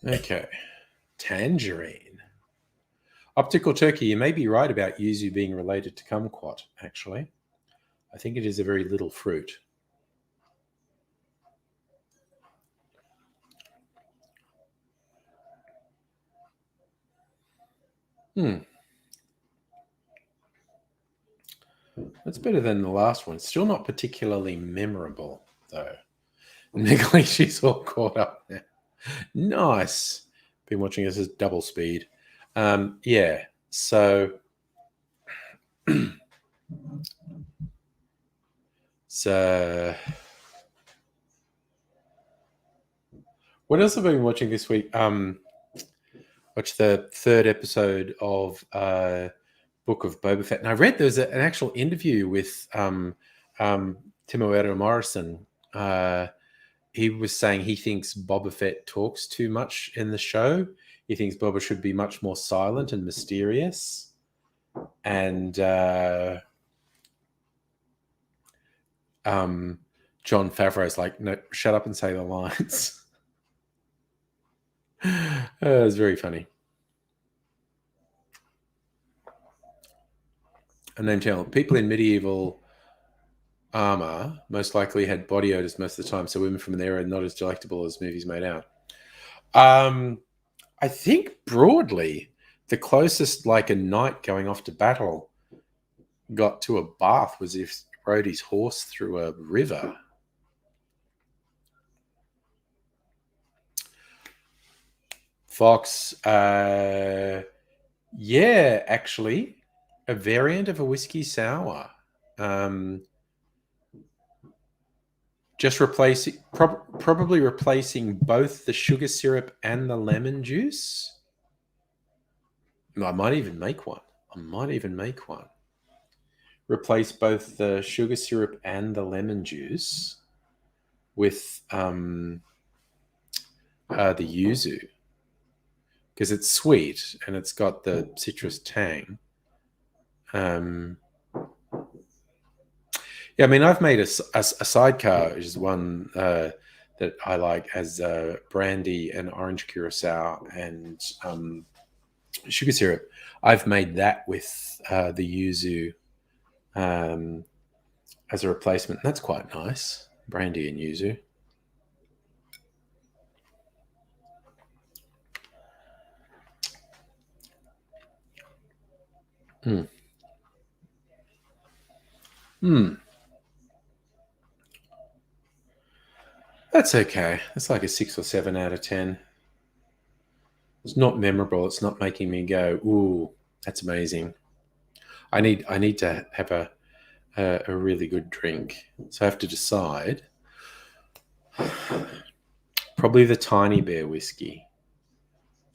Speaker 1: Okay. Tangerine. Optical Turkey, you may be right about yuzu being related to kumquat, actually. I think it is a very little fruit. That's better than the last one. Still not particularly memorable, though. Niggly, she's all caught up now. Nice. Been watching this as double speed. Yeah, so... what else have I been watching this week? Watched the third episode of Book of Boba Fett, and I read there was an actual interview with Temuera Morrison. He was saying he thinks Boba Fett talks too much in the show. He thinks Boba should be much more silent and mysterious. And John Favreau's like, no, shut up and say the lines. It was very funny. A name channel. People in medieval armor most likely had body odors most of the time, so women from there are not as delectable as movies made out. I I think broadly, the closest like a knight going off to battle got to a bath was if he rode his horse through a river. Fox, yeah, actually, a variant of a whiskey sour. Just probably replacing both the sugar syrup and the lemon juice. I might even make one. Replace both the sugar syrup and the lemon juice with the yuzu, because it's sweet and it's got the citrus tang. Yeah, I mean, I've made a sidecar, which is one that I like, as brandy and orange curacao and sugar syrup. I've made that with the yuzu as a replacement. That's quite nice, brandy and yuzu. Hmm. Hmm. That's okay. It's like a 6 or 7 out of 10. It's not memorable. It's not making me go, "Ooh, that's amazing." I need to have a really good drink. So I have to decide. Probably the Tiny Bear whiskey.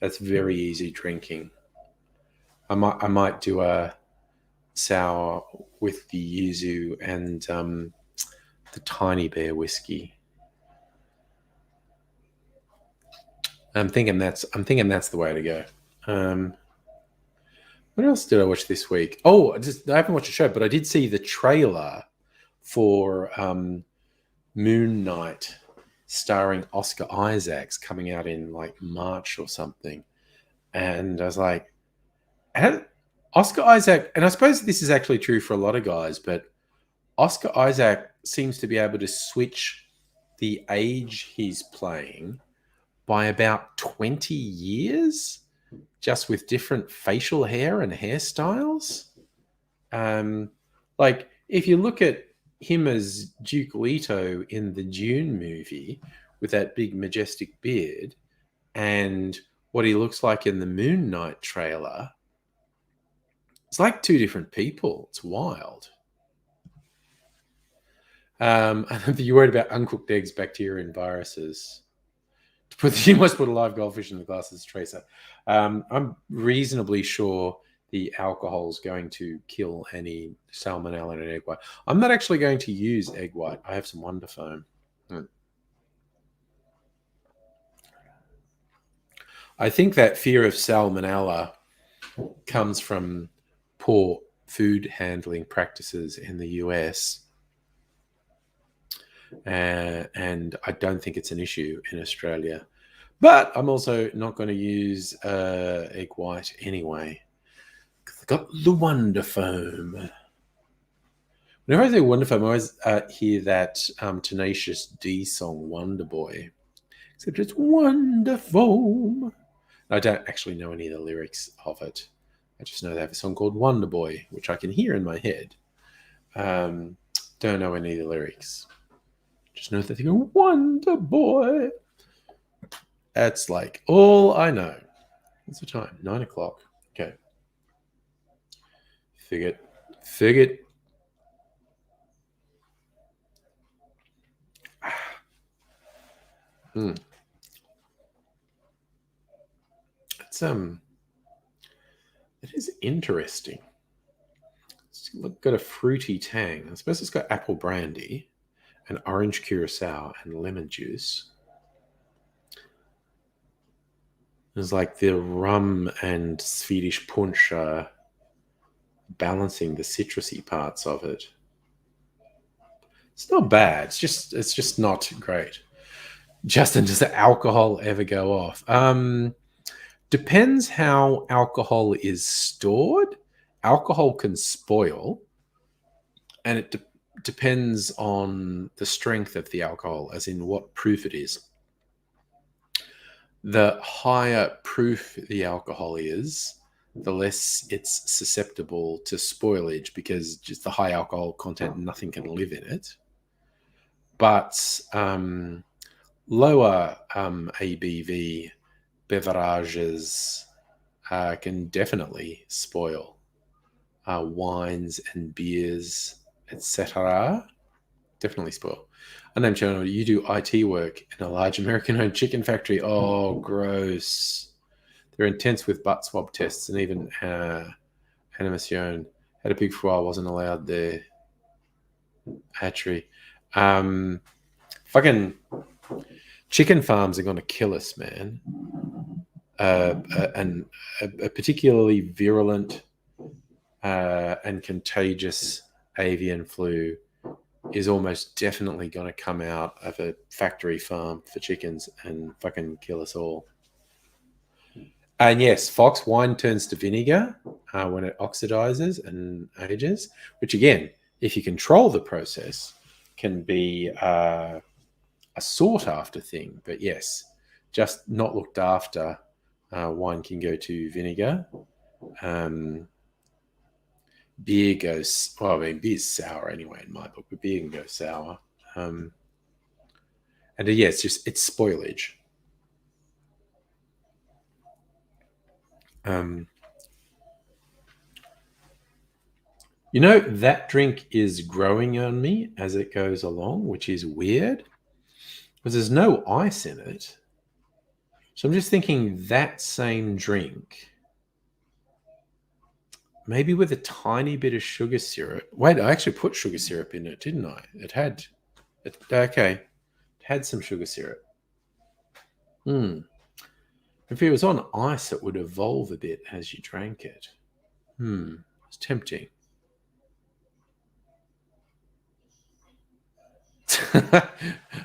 Speaker 1: That's very easy drinking. I might do a sour with the yuzu and the Tiny Bear whiskey. I'm thinking that's the way to go. What else did I watch this week? Oh, I haven't watched a show, but I did see the trailer for Moon Knight, starring Oscar Isaacs, coming out in like March or something. And I was like, Oscar Isaac, and I suppose this is actually true for a lot of guys, but Oscar Isaac seems to be able to switch the age he's playing by about 20 years, just with different facial hair and hairstyles. Like, if you look at him as Duke Leto in the Dune movie with that big majestic beard, and what he looks like in the Moon Knight trailer, it's like two different people. It's wild. And you're worried about uncooked eggs, bacteria, and viruses. You must put a live goldfish in the glass as a tracer. I'm reasonably sure the alcohol is going to kill any salmonella in an egg white. I'm not actually going to use egg white. I have some Wonder Foam. I think that fear of salmonella comes from poor food handling practices in the US. And I don't think it's an issue in Australia. But I'm also not going to use egg white anyway. I've got the Wonder Foam. Whenever I say Wonder Foam, I always hear that Tenacious D song, Wonder Boy. Except it's Wonder Foam. I don't actually know any of the lyrics of it. I just know they have a song called Wonder Boy, which I can hear in my head. Don't know any of the lyrics. Just know that they go, Wonder Boy. That's like all I know. What's the time? 9 o'clock. Okay. Figured. It's it is interesting. It's got a fruity tang. I suppose it's got apple brandy and orange curacao and lemon juice. There's like the rum and Swedish punch balancing the citrusy parts of it. It's not bad. It's just not great. Justin, does the alcohol ever go off? Depends how alcohol is stored. Alcohol can spoil, and it depends on the strength of the alcohol, as in what proof it is. the higher proof the alcohol is, the less it's susceptible to spoilage because just the high alcohol content, nothing can live in it. But lower ABV beverages can definitely spoil. Wines and beers, etc., definitely spoil. Unnamed channel, you do IT work in a large American-owned chicken factory. Oh, gross. They're intense with butt swab tests, and even Animation had a pig for a while, wasn't allowed there. Hatchery. Fucking chicken farms are going to kill us, man. And a particularly virulent and contagious avian flu is almost definitely going to come out of a factory farm for chickens and fucking kill us all. And yes, Fox wine turns to vinegar when it oxidizes and ages, which again, if you control the process, can be a sought after thing. But yes, just not looked after, wine can go to vinegar. Beer goes, well, I mean, beer's sour anyway in my book, but beer can go sour. And yeah, it's spoilage. You know, that drink is growing on me as it goes along, which is weird because there's no ice in it. So I'm just thinking that same drink, maybe with a tiny bit of sugar syrup. Wait, I actually put sugar syrup in it, didn't I? It had some sugar syrup. If it was on ice, it would evolve a bit as you drank it. It's tempting.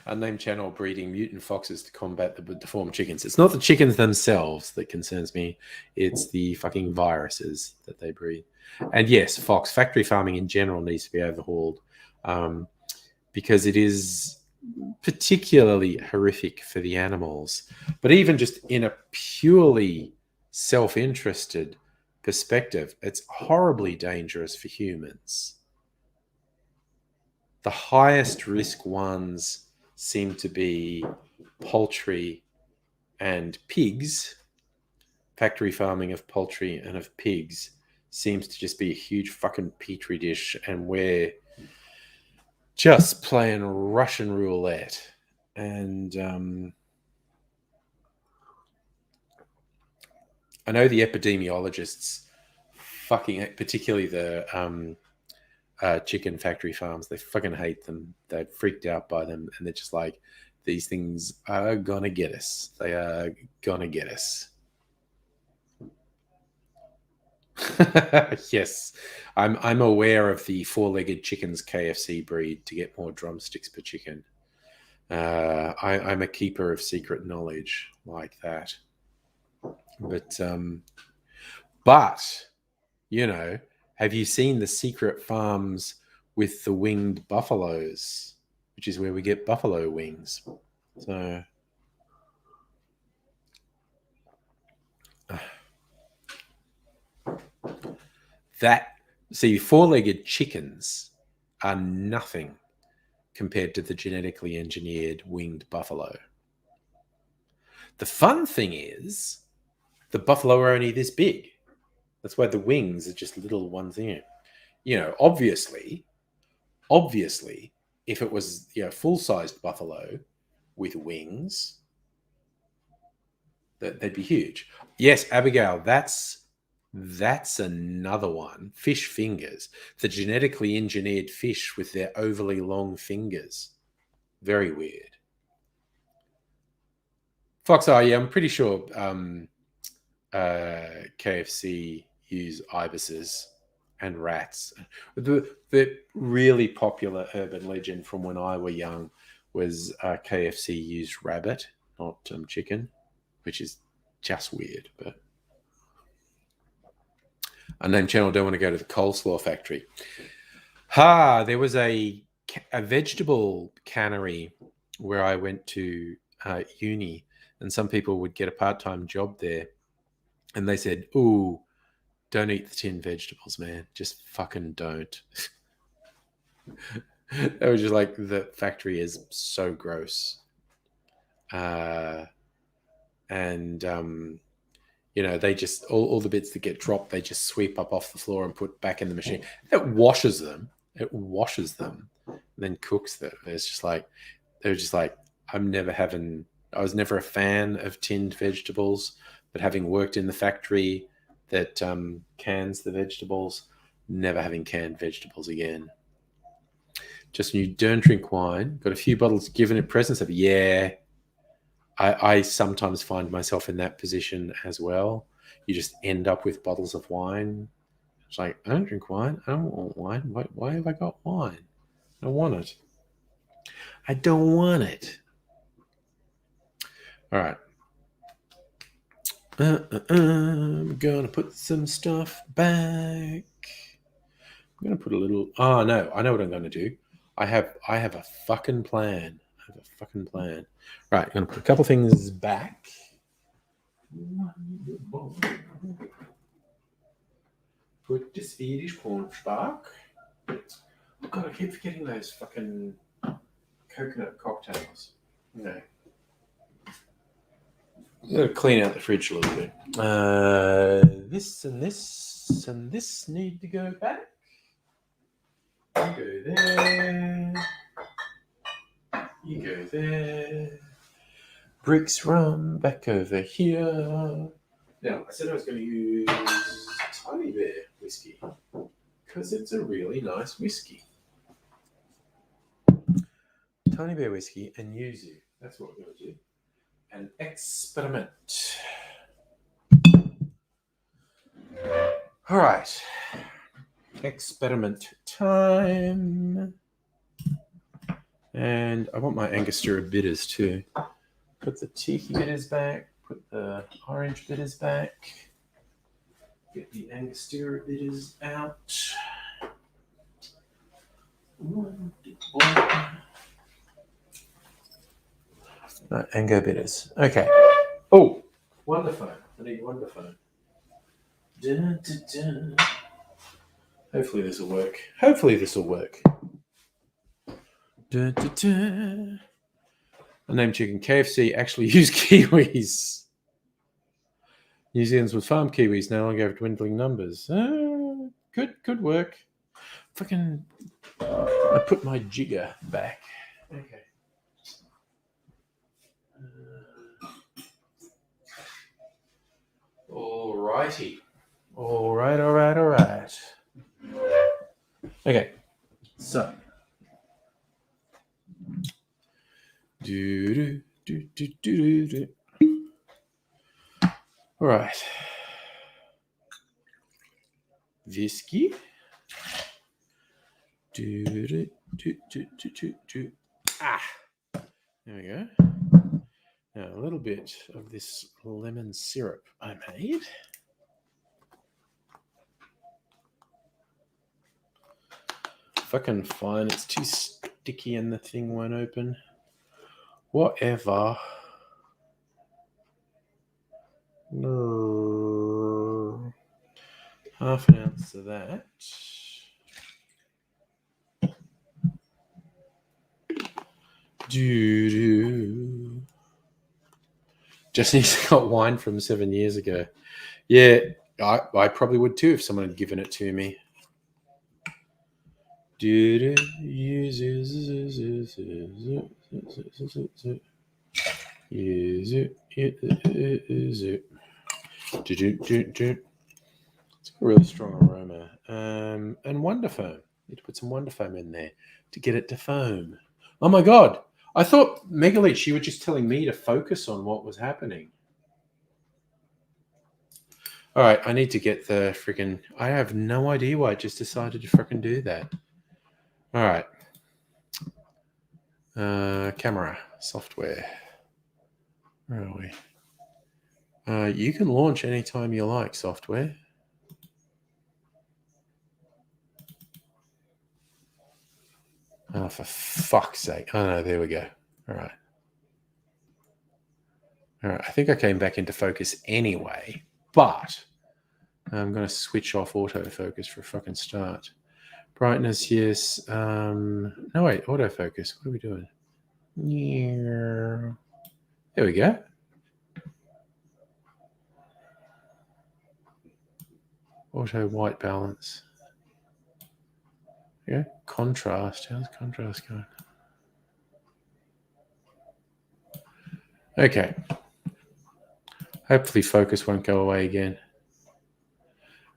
Speaker 1: Unnamed channel breeding mutant foxes to combat the deformed chickens. It's not the chickens themselves that concerns me. It's the fucking viruses that they breed. And yes, fox factory farming in general needs to be overhauled because it is particularly horrific for the animals. But even just in a purely self-interested perspective, it's horribly dangerous for humans. The highest risk ones seem to be poultry and pigs. Factory farming of poultry and of pigs seems to just be a huge fucking petri dish, and we're just playing Russian roulette. And I know the epidemiologists fucking, particularly the chicken factory farms, they fucking hate them. They're freaked out by them, and they're just like, these things are gonna get us. They are gonna get us. Yes, I'm aware of the four-legged chickens KFC breed to get more drumsticks per chicken. I'm a keeper of secret knowledge like that. But you know, have you seen the secret farms with the winged buffaloes, which is where we get buffalo wings? So four-legged chickens are nothing compared to the genetically engineered winged buffalo. The fun thing is the buffalo are only this big. That's why the wings are just little ones here. You know, obviously, if it was full-sized buffalo with wings, they'd be huge. Yes, Abigail, that's another one. Fish fingers, the genetically engineered fish with their overly long fingers. Very weird. Fox, yeah, I'm pretty sure KFC use ibises and rats. The really popular urban legend from when I was young was KFC used rabbit, not chicken, which is just weird. But unnamed channel, don't want to go to the coleslaw factory. There was a vegetable cannery where I went to uni, and some people would get a part-time job there, and they said, "Ooh, don't eat the tinned vegetables, man. Just fucking don't." They were just like, the factory is so gross. And they just all the bits that get dropped, they just sweep up off the floor and put back in the machine. It washes them, and then cooks them. It's just like, they're just like, I was never a fan of tinned vegetables, but having worked in the factory that cans the vegetables, never having canned vegetables again. Just when you don't drink wine, got a few bottles given in presence of, yeah. I sometimes find myself in that position as well. You just end up with bottles of wine. It's like, I don't drink wine. I don't want wine. Why have I got wine? I don't want it. I don't want it. All right. I'm going to put some stuff back. I'm going to put a little... Oh, no. I know what I'm going to do. I have a fucking plan. Right, I'm going to put a couple things back. Put the Swedish corn back. Oh God, I keep forgetting those fucking coconut cocktails. No. I'm going to clean out the fridge a little bit. This and this and this need to go back. You go there. You go there. Bricks rum back over here. Now, I said I was going to use Tiny Bear whiskey because it's a really nice whiskey. Tiny Bear whiskey and yuzu. That's what we're going to do. An experiment. All right. Experiment time. And I want my Angostura bitters too. Put the tiki bitters back. Put the orange bitters back. Get the Angostura bitters out. No, Ango bitters. Okay. Oh, Wonderphone. I need Wonderphone. Dun, dun, dun. Hopefully this will work. Dun, dun, dun. I named chicken KFC actually use kiwis. New Zealand's with farm kiwis no longer have dwindling numbers. Good work. Fucking, I put my jigger back. Okay. Alrighty. All right. Okay. So. All right. Whiskey. Ah. There we go. Now a little bit of this lemon syrup I made. Fucking fine. It's too sticky and the thing won't open. Whatever. Half an ounce of that. Jesse's got wine from 7 years ago. Yeah, I probably would too if someone had given it to me. It's a really strong aroma. And Wonderfoam. Need to put some Wonderfoam in there to get it to foam. Oh my God. I thought, Megaleech, you were just telling me to focus on what was happening. All right, I need to get the freaking... I have no idea why I just decided to freaking do that. All right. Camera, software. Where are we? You can launch anytime you like, software. Oh, for fuck's sake. Oh, no, there we go. All right. All right, I think I came back into focus anyway, but I'm going to switch off autofocus for a fucking start. Brightness, yes. No, wait, autofocus. What are we doing? Yeah. There we go. Auto white balance. Yeah, contrast. How's contrast going? Okay. Hopefully focus won't go away again.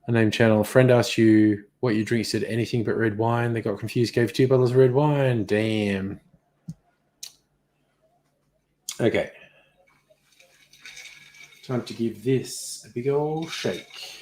Speaker 1: A name channel. A friend asked you what you drink. Said anything but red wine. They got confused. Gave 2 bottles of red wine. Damn. Okay. Time to give this a big old shake.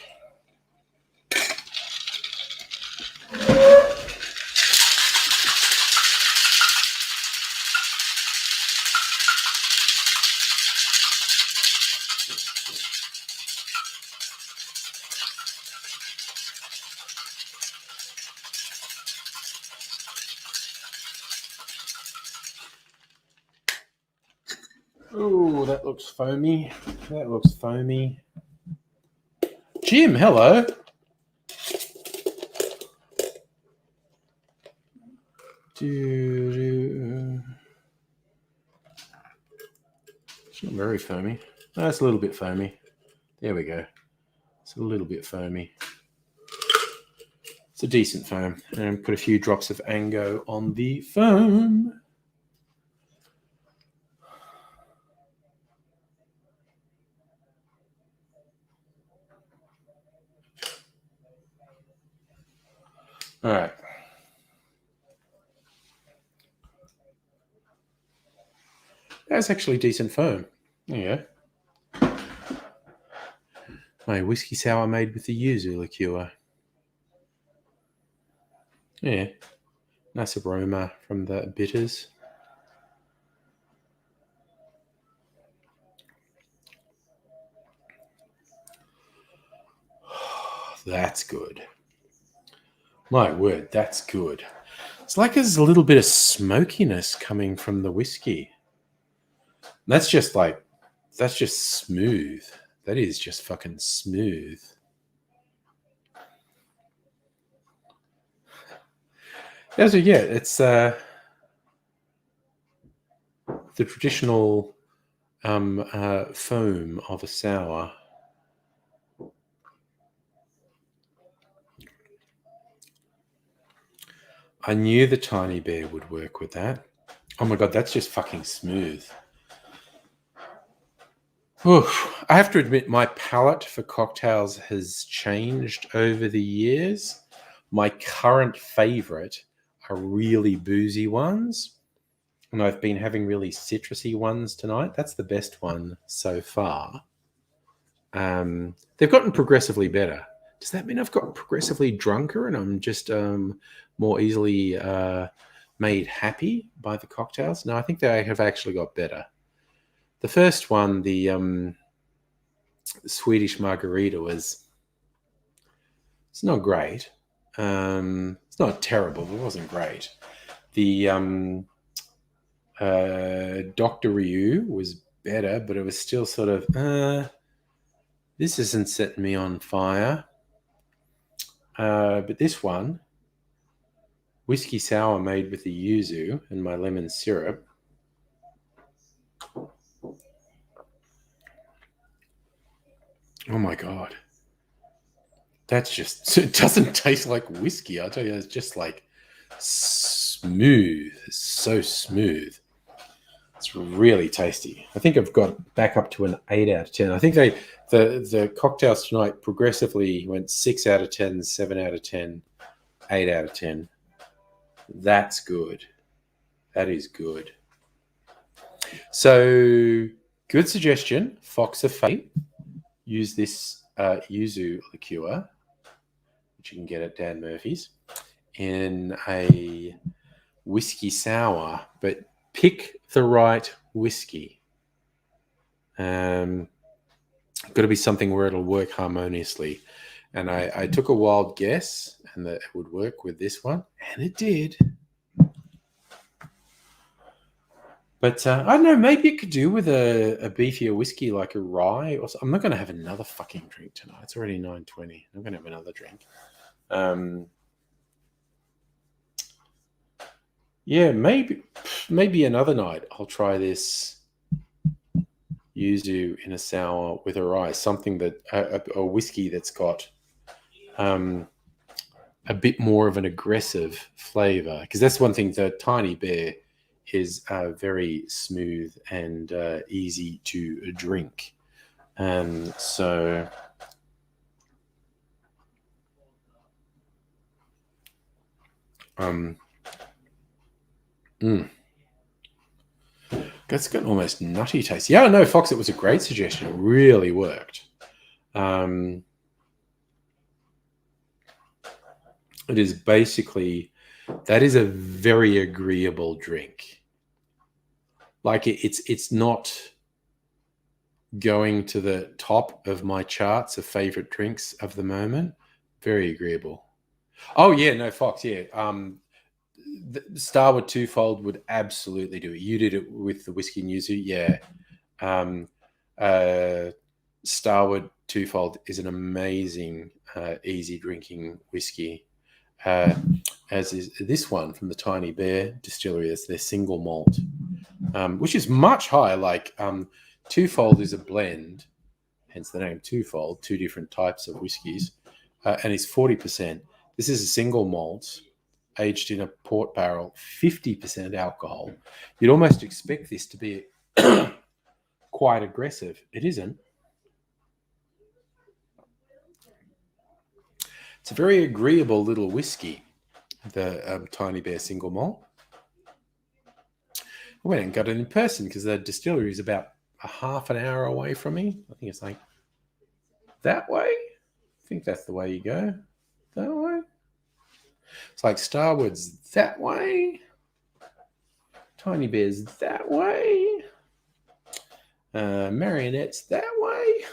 Speaker 1: Oh, that looks foamy. That looks foamy. Jim, hello. It's not very foamy. No, it's a little bit foamy. There we go. It's a little bit foamy. It's a decent foam. And put a few drops of Ango on the foam. All right. That's actually decent foam. There you go. My whiskey sour made with the yuzu liqueur. Yeah. Nice aroma from the bitters. That's good. My word, that's good. It's like there's a little bit of smokiness coming from the whiskey. That's just smooth. That is just fucking smooth. Yeah, so yeah, it's the traditional foam of a sour. I knew the tiny bear would work with that. Oh my god, that's just fucking smooth. Oof. I have to admit, my palate for cocktails has changed over the years. My current favorite are really boozy ones, and I've been having really citrusy ones tonight. That's the best one so far. They've gotten progressively better. Does that mean I've got progressively drunker and I'm just more easily made happy by the cocktails? No, I think they have actually got better. The first one, the Swedish margarita, it's not great. It's not terrible, but it wasn't great. The Dr. Ryu was better, but it was still sort of, this isn't setting me on fire. But this one, whiskey sour made with the yuzu and my lemon syrup. Oh my god. That's just, it doesn't taste like whiskey. I'll tell you, it's just like smooth. It's so smooth. It's really tasty. I think I've got back up to an 8 out of 10. I think the cocktails tonight progressively went 6 out of 10, 7 out of 10, 8 out of 10. That's good. That is good. So, good suggestion. Fox of Fate. Use this yuzu liqueur, which you can get at Dan Murphy's, in a whiskey sour, but pick the right whiskey. Got to be something where it'll work harmoniously. And I took a wild guess and that it would work with this one, and it did. But I don't know, maybe it could do with a beefier whiskey like a rye. Or I'm not going to have another fucking drink tonight. It's already 9:20. I'm going to have another drink. Yeah, maybe another night I'll try this yuzu in a sour with a rye, something that a whiskey that's got a bit more of an aggressive flavor, because that's one thing. The Tiny Bear is very smooth and easy to drink, so. That's got an almost nutty taste. Yeah, no, Fox, it was a great suggestion. It really worked. It is basically, that is a very agreeable drink. Like it's not going to the top of my charts of favorite drinks of the moment. Very agreeable. Oh yeah, no, Fox, yeah. Starward Twofold would absolutely do it. You did it with the whiskey and yuzu, yeah. Starward Twofold is an amazing, easy drinking whiskey, as is this one from the Tiny Bear Distillery. That's their single malt, which is much higher. Like Twofold is a blend, hence the name Twofold, two different types of whiskies, and it's 40%. This is a single malt, aged in a port barrel, 50% alcohol. You'd almost expect this to be quite aggressive. It isn't. It's a very agreeable little whiskey, the Tiny Bear single malt. I went and got it in person because the distillery is about a half an hour away from me. I think it's like that way. I think that's the way you go. That way. It's like Starwood's that way. Tiny Bear's that way. Marionette's that way.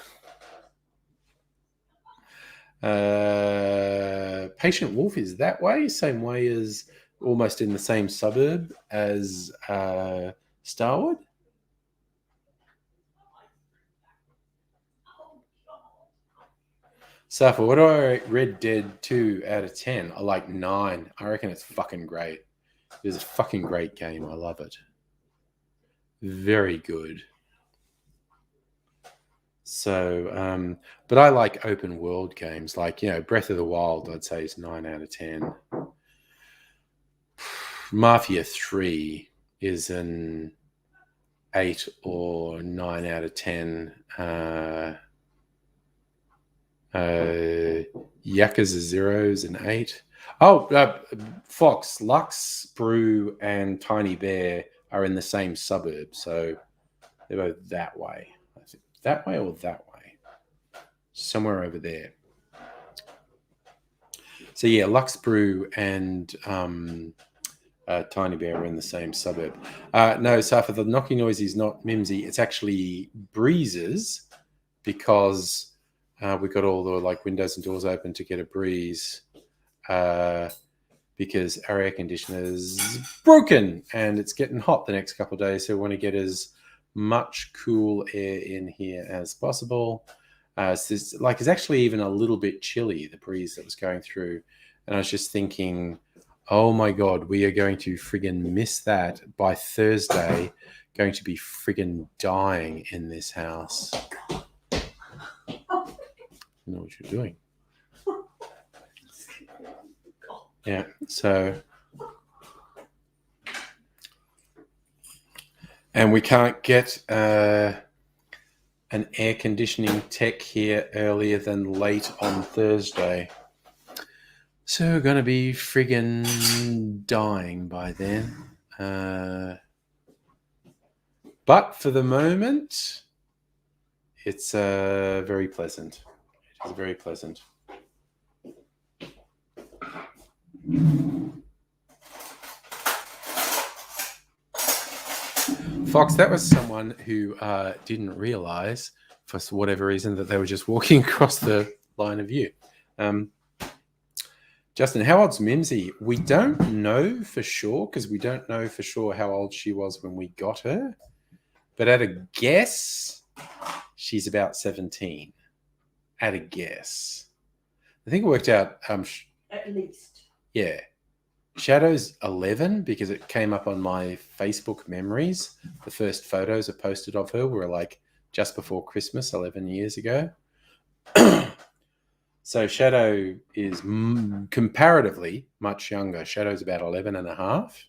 Speaker 1: Patient Wolf is that way, same way as almost in the same suburb as Starwood. Safa, what do I rate Red Dead 2 out of 10? I like 9. I reckon it's fucking great. It's a fucking great game. I love it. Very good. So, but I like open world games, like, Breath of the Wild, I'd say is 9 out of 10. Mafia 3 is an 8 or 9 out of 10. Yakuza 0 is an 8. Oh, Fox, Lux, Brew, and Tiny Bear are in the same suburb, so they're both that way. I think that way or that way, somewhere over there. So yeah, Lux Brew and Tiny Bear are in the same suburb. No, Safa, the knocking noise is not Mimsy. It's actually breezes, because we got all the windows and doors open to get a breeze, because our air conditioner is broken and it's getting hot the next couple of days. So we want to get as much cool air in here as possible. So it's actually even a little bit chilly, the breeze that was going through. And I was just thinking, oh my God, we are going to friggin' miss that by Thursday. Going to be friggin' dying in this house. You know what you're doing. Yeah, so, and we can't get an air conditioning tech here earlier than late on Thursday. So we're going to be friggin' dying by then. But for the moment, it's very pleasant. It is very pleasant. Fox, that was someone who didn't realize, for whatever reason, that they were just walking across the line of view. Justin, how old's Mimsy? We don't know for sure because we don't know for sure how old she was when we got her. But at a guess, she's about 17. At a guess. I think it worked out.
Speaker 2: At least.
Speaker 1: Yeah. Shadow's 11 because it came up on my Facebook memories. The first photos I posted of her were like just before Christmas 11 years ago. So Shadow is comparatively much younger. Shadow's about 11 and a half.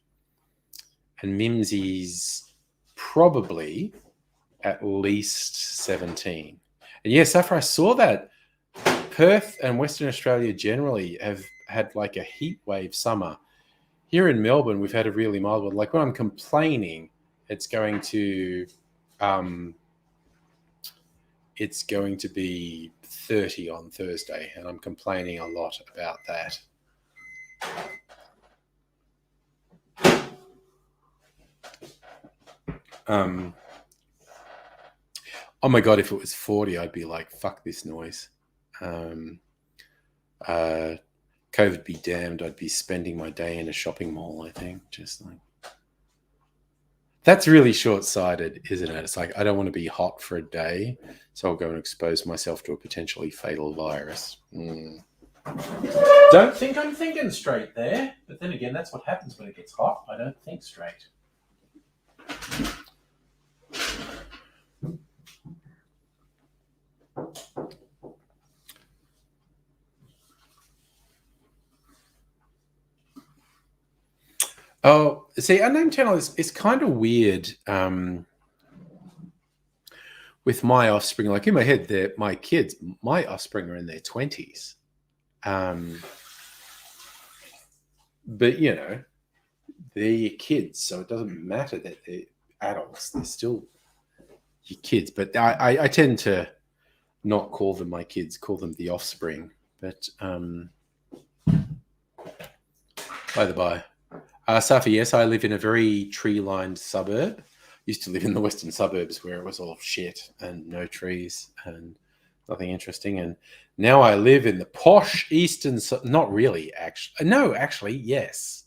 Speaker 1: And Mimsy's probably at least 17. And yeah, Safra, I saw that Perth and Western Australia generally have had like a heat wave summer. Here in Melbourne, we've had a really mild one. Like when I'm complaining, it's going to be 30 on Thursday, and I'm complaining a lot about that. Oh my God, if it was 40, I'd be like, fuck this noise. COVID be damned, I'd be spending my day in a shopping mall, I think. Just like, that's really short-sighted, isn't it? It's like, I don't want to be hot for a day, so I'll go and expose myself to a potentially fatal virus. Don't think I'm thinking straight there. But then again, that's what happens when it gets hot. I don't think straight. Oh, see, Unnamed Channel is kind of weird with my offspring. Like in my head, my kids, my offspring are in their 20s. But, you know, they're your kids, so it doesn't matter that they're adults. They're still your kids. But I tend to not call them my kids, call them the offspring. But by the by. Safi, yes, I live in a very tree-lined suburb. Used to live in the western suburbs where it was all shit and no trees and nothing interesting. And now I live in the posh eastern, not really, actually. No, actually, yes.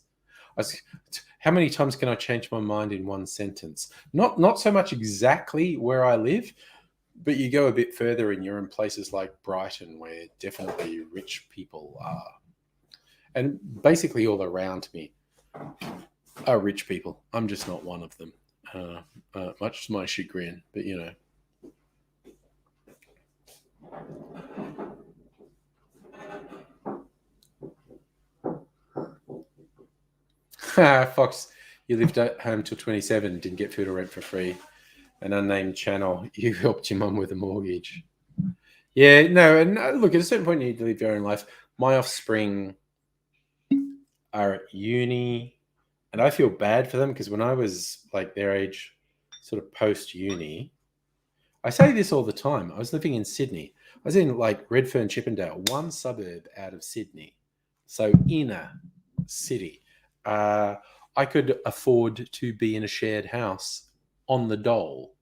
Speaker 1: How many times can I change my mind in one sentence? Not so much exactly where I live, but you go a bit further and you're in places like Brighton where definitely rich people are. And basically all around me are rich people. I'm just not one of them, much to my chagrin, but you know. Fox, you lived at home till 27, didn't get food or rent for free. An Unnamed Channel, you helped your mum with a mortgage. Yeah, no, and look, at a certain point you need to live your own life. My offspring are at uni, and I feel bad for them because when I was like their age, sort of post-uni, I say this all the time. I was living in Sydney. I was in like Redfern, Chippendale, one suburb out of Sydney. So inner city. I could afford to be in a shared house on the dole.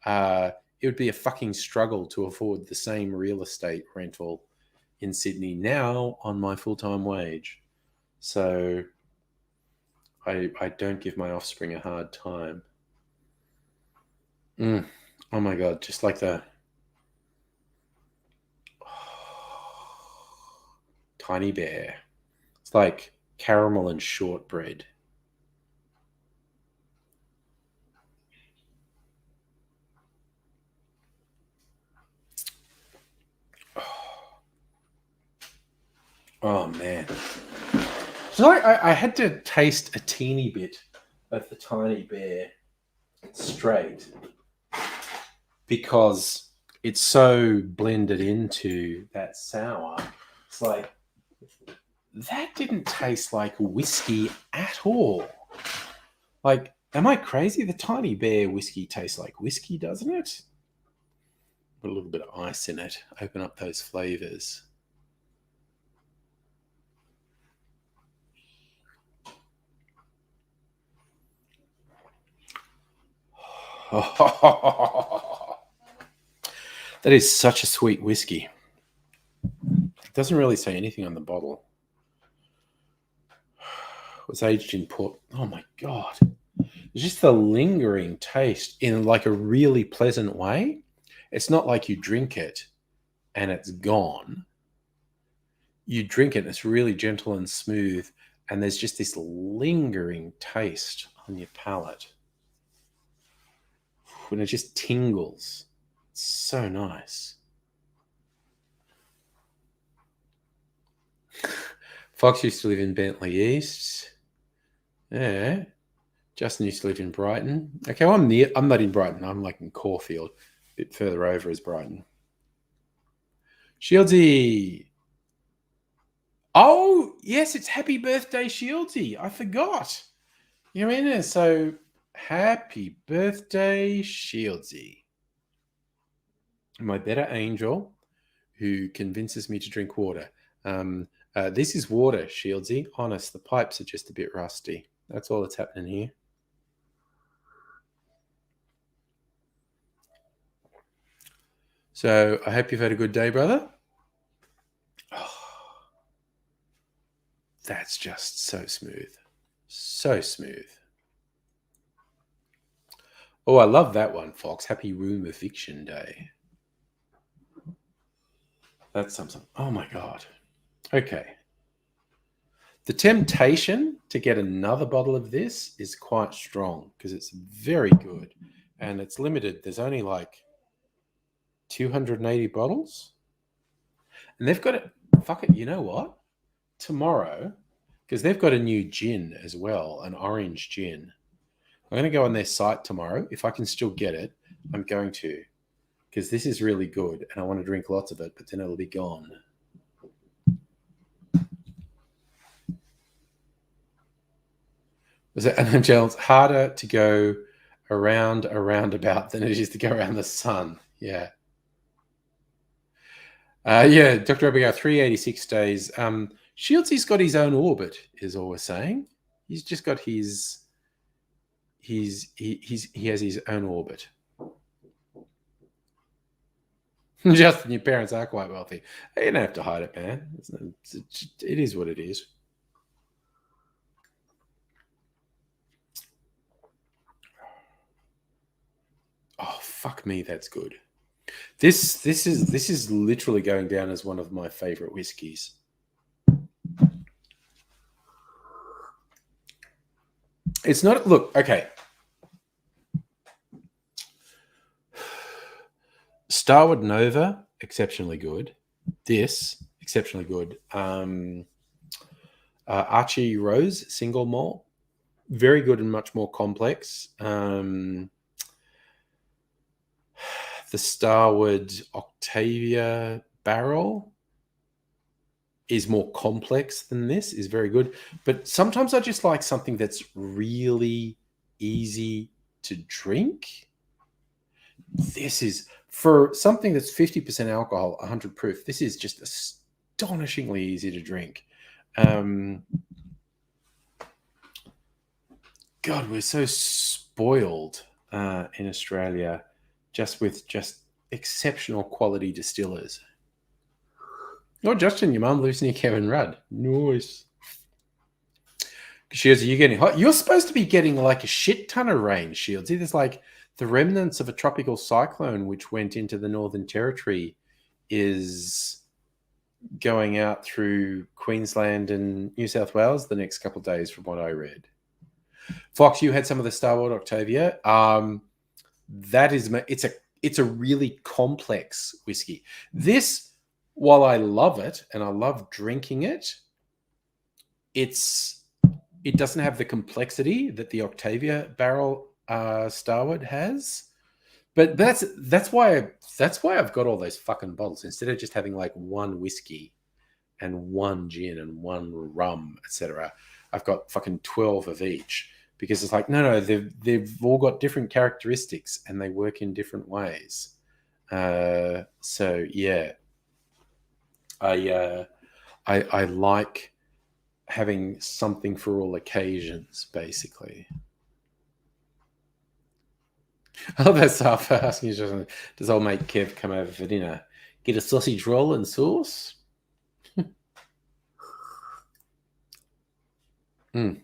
Speaker 1: It would be a fucking struggle to afford the same real estate rental in Sydney now on my full-time wage. So I don't give my offspring a hard time. Oh my God, just like the tiny bear. It's like caramel and shortbread. Oh man. So I had to taste a teeny bit of the tiny bear straight because it's so blended into that sour. It's like, that didn't taste like whiskey at all. Like, am I crazy? The tiny bear whiskey tastes like whiskey, doesn't it? Put a little bit of ice in it. Open up those flavors. That is such a sweet whiskey. It doesn't really say anything on the bottle. It was aged in port. Oh my God. It's just the lingering taste in like a really pleasant way. It's not like you drink it and it's gone. You drink it and it's really gentle and smooth. And there's just this lingering taste on your palate. And it just tingles. It's so nice. Fox used to live in Bentley East. Yeah. Justin used to live in Brighton. Okay, well, I'm not in Brighton. I'm like in Caulfield. A bit further over is Brighton. Shieldsy. Oh, yes, it's happy birthday, Shieldsy. I forgot. You're in there. So happy birthday, Shieldsy. My better angel who convinces me to drink water. This is water, Shieldsy. Honest, the pipes are just a bit rusty. That's all that's happening here. So I hope you've had a good day, brother. Oh, that's just so smooth. So smooth. Oh, I love that one, Fox. Happy room eviction day. That's something. Oh my God. Okay. The temptation to get another bottle of this is quite strong because it's very good and it's limited. There's only like 280 bottles. And they've got it. Fuck it. You know what? Tomorrow, because they've got a new gin as well, an orange gin. I'm going to go on their site tomorrow. If I can still get it, I'm going to. Because this is really good and I want to drink lots of it, but then it'll be gone. Was it? And then it's harder to go around a roundabout than it is to go around the sun. Yeah. Yeah, Dr. Abigail, 386 days. Shieldsy's got his own orbit, is all we're saying. He's just got he has his own orbit. Justin, your parents are quite wealthy. You don't have to hide it, man. It is what it is. Oh, fuck me, that's good. This is literally going down as one of my favorite whiskeys. It's not, look, okay. Starward Nova, exceptionally good. This, exceptionally good. Archie Rose, single malt, very good and much more complex. The Starward Octavia barrel is more complex than this, is very good. But sometimes I just like something that's really easy to drink. This is, for something that's 50% alcohol, 100 proof, this is just astonishingly easy to drink. God, we're so spoiled in Australia just with just exceptional quality distillers. Oh, Justin, your mum lives near Kevin Rudd. Nice. Shields, are you getting hot? You're supposed to be getting like a shit ton of rain, Shields. There's like the remnants of a tropical cyclone which went into the Northern Territory is going out through Queensland and New South Wales the next couple of days from what I read. Fox, you had some of the Starward Octavia. That is, it's a really complex whiskey. This, while I love it and I love drinking it, it doesn't have the complexity that the Octavia barrel Starward has. But that's why I've got all those fucking bottles instead of just having like one whiskey and one gin and one rum, etc. I've got fucking 12 of each because it's like no, they've all got different characteristics and they work in different ways. So yeah, I like having something for all occasions, basically. I love that stuff. Asking you, does old mate Kev come over for dinner? Get a sausage roll and sauce? All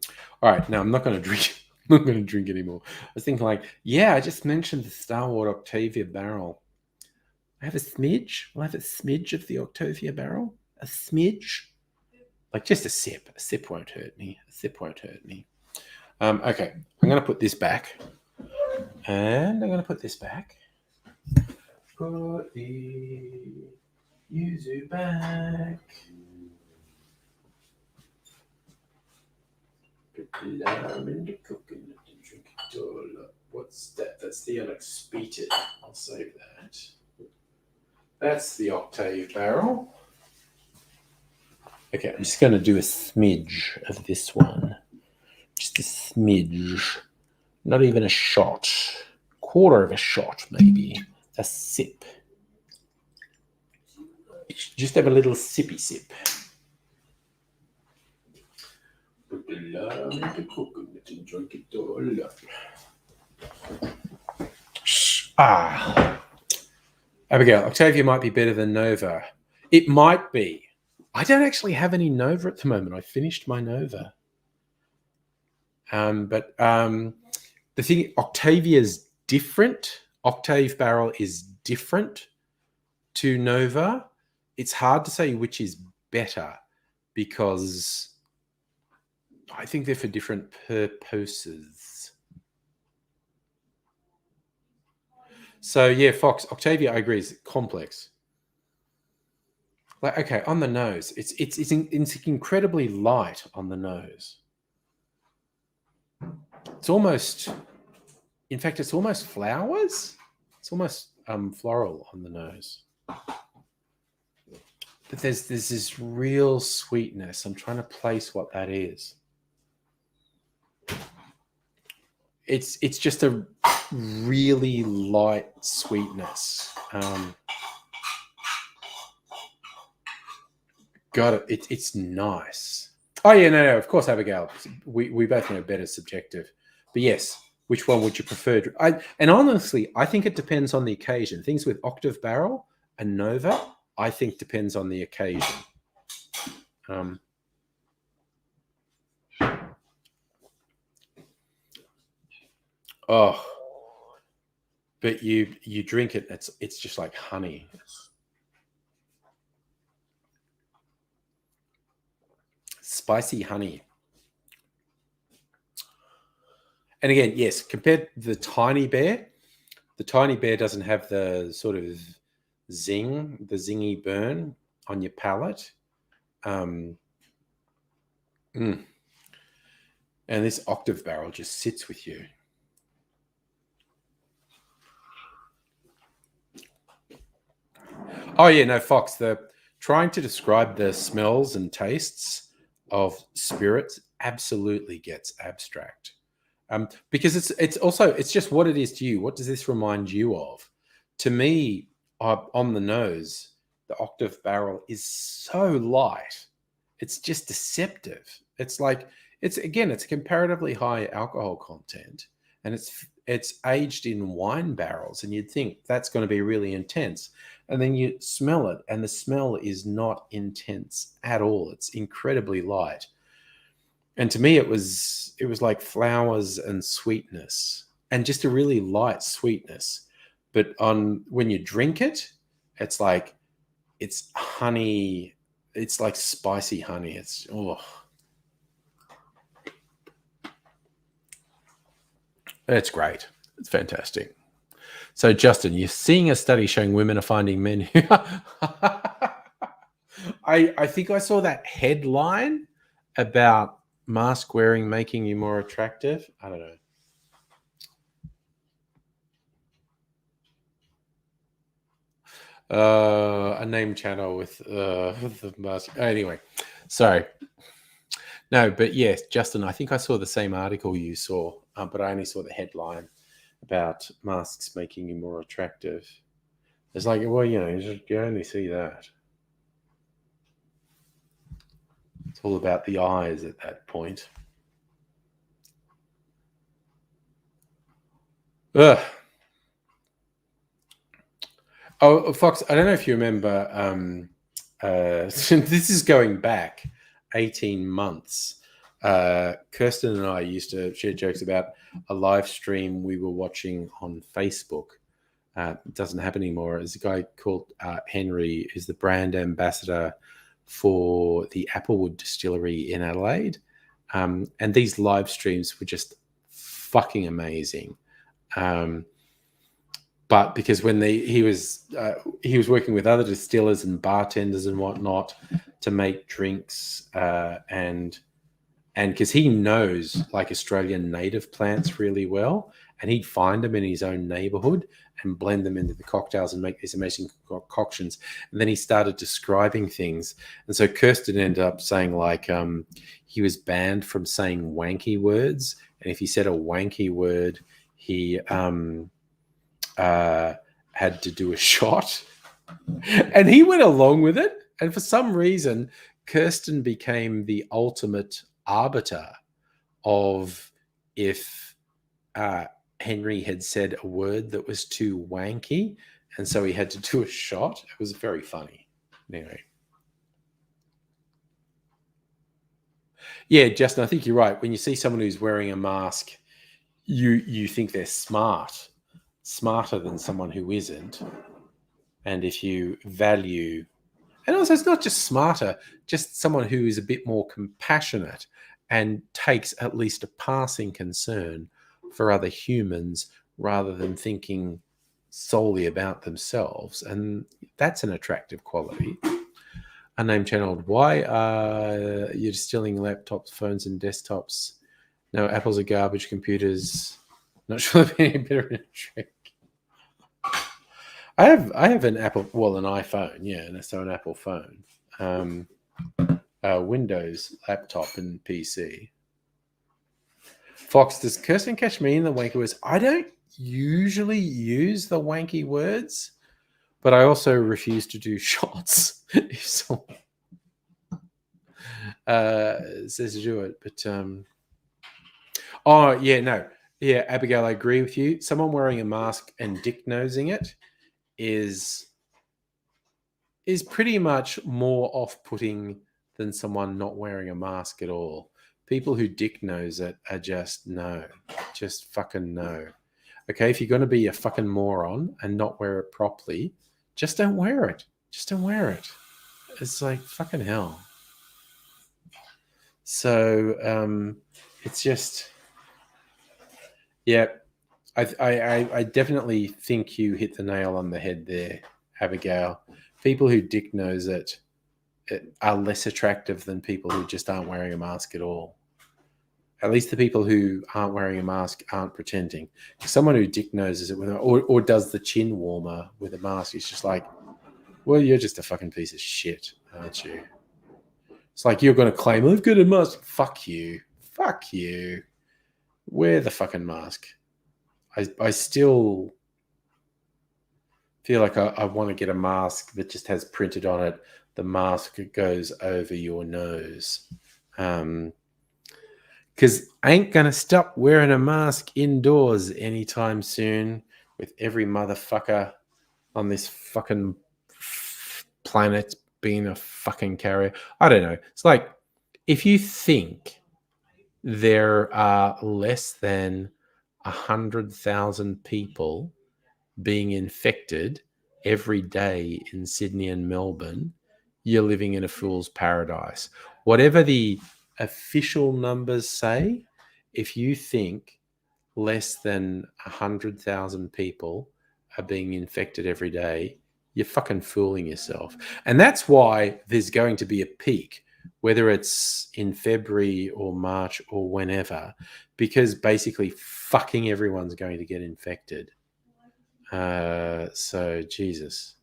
Speaker 1: right, now I'm not going to drink. I'm not going to drink anymore. I was thinking, like, yeah, I just mentioned the Starward Octavia barrel. I have a smidge. I'll have a smidge of the Octavia barrel. A smidge, like just a sip. A sip won't hurt me. A sip won't hurt me. Okay, I'm going to put this back, and I'm going to put this back. Put the yuzu back. Put the lime in the coconut and drink it all up. What's that? That's the unexpected. I'll save that. That's the octave barrel. Okay, I'm just going to do a smidge of this one. Just a smidge. Not even a shot. Quarter of a shot, maybe. A sip. Just have a little sippy sip. Put the lime in the coconut and drink it all up. Abigail, Octavia might be better than Nova. It might be. I don't actually have any Nova at the moment. I finished my Nova. But the thing, Octavia's different. Octave barrel is different to Nova. It's hard to say which is better because I think they're for different purposes. So yeah, Fox, Octavia, I agree, is complex. Like, okay, on the nose, it's incredibly light on the nose. It's almost, in fact, it's almost flowers. It's almost floral on the nose. But there's this real sweetness. I'm trying to place what that is. It's just a really light sweetness. Got it. It's nice. Oh yeah, no, of course, Abigail. We both know better subjective, but yes, which one would you prefer? And honestly, I think it depends on the occasion. Things with octave barrel and Nova, I think depends on the occasion. But you drink it, it's just like honey. Spicy honey. And again, yes, compared to the Tiny Bear doesn't have the sort of zing, the zingy burn on your palate. And this octave barrel just sits with you. Oh yeah, no, Fox, trying to describe the smells and tastes of spirits absolutely gets abstract. Because it's just what it is to you. What does this remind you of? To me, on the nose, the octave barrel is so light. It's just deceptive. It's like, it's a comparatively high alcohol content, and it's aged in wine barrels, and you'd think that's going to be really intense. And then you smell it, and the smell is not intense at all. It's incredibly light. And to me, it was like flowers and sweetness, and just a really light sweetness. But when you drink it, it's like it's honey. It's like spicy honey. It's it's great. It's fantastic. So, Justin, you're seeing a study showing women are finding men who... I think I saw that headline about mask wearing making you more attractive. I don't know. A name channel with the mask. Anyway, sorry. No, but yes, Justin, I think I saw the same article you saw, but I only saw the headline about masks making you more attractive. It's like, well, you only see that. It's all about the eyes at that point. Ugh. Oh, Fox, I don't know if you remember, this is going back 18 months. Kirsten and I used to share jokes about a live stream we were watching on Facebook. It doesn't happen anymore. There's a guy called Henry, who's the brand ambassador for the Applewood Distillery in Adelaide. And these live streams were just fucking amazing. But because when he was working with other distillers and bartenders and whatnot to make drinks, and because he knows like Australian native plants really well, and he'd find them in his own neighborhood and blend them into the cocktails and make these amazing concoctions. And then he started describing things. And so Kirsten ended up saying like he was banned from saying wanky words. And if he said a wanky word, he had to do a shot. And he went along with it. And for some reason, Kirsten became the ultimate arbiter of if Henry had said a word that was too wanky, and so he had to do a shot. It was very funny. Anyway. Yeah, Justin, I think you're right. When you see someone who's wearing a mask, you think they're smarter than someone who isn't. And if you value, and also it's not just smarter, just someone who is a bit more compassionate and takes at least a passing concern for other humans rather than thinking solely about themselves. And that's an attractive quality. Unnamed channeled, why are you distilling laptops, phones, and desktops? No, Apples are garbage computers. Not sure they're any better in a trick. I have an Apple, well, an iPhone, yeah, and so an Apple phone, Windows laptop and PC. Fox, does Kirsten catch me in the wanky words? I don't usually use the wanky words, but I also refuse to do shots if someone says to do it. But oh yeah, no, yeah, Abigail, I agree with you. Someone wearing a mask and dick nosing it is pretty much more off-putting than someone not wearing a mask at all. People who dick nose it are just no. Just fucking no. Okay, if you're going to be a fucking moron and not wear it properly, just don't wear it. Just don't wear it. It's like fucking hell. So it's just, yeah, I definitely think you hit the nail on the head there, Abigail. People who dick nose it are less attractive than people who just aren't wearing a mask at all. At least the people who aren't wearing a mask aren't pretending. Someone who dick noses it with or does the chin warmer with a mask is just like, well, you're just a fucking piece of shit, aren't you? It's like you're going to claim, I've got a mask. Fuck you. Fuck you. Wear the fucking mask. I still feel like I want to get a mask that just has printed on it, the mask goes over your nose. Because I ain't going to stop wearing a mask indoors anytime soon with every motherfucker on this fucking planet being a fucking carrier. I don't know. It's like, if you think there are less than 100,000 people being infected every day in Sydney and Melbourne, you're living in a fool's paradise. Whatever the official numbers say, if you think less than 100,000 people are being infected every day, you're fucking fooling yourself. And that's why there's going to be a peak, whether it's in February or March or whenever, because basically fucking everyone's going to get infected. So, Jesus.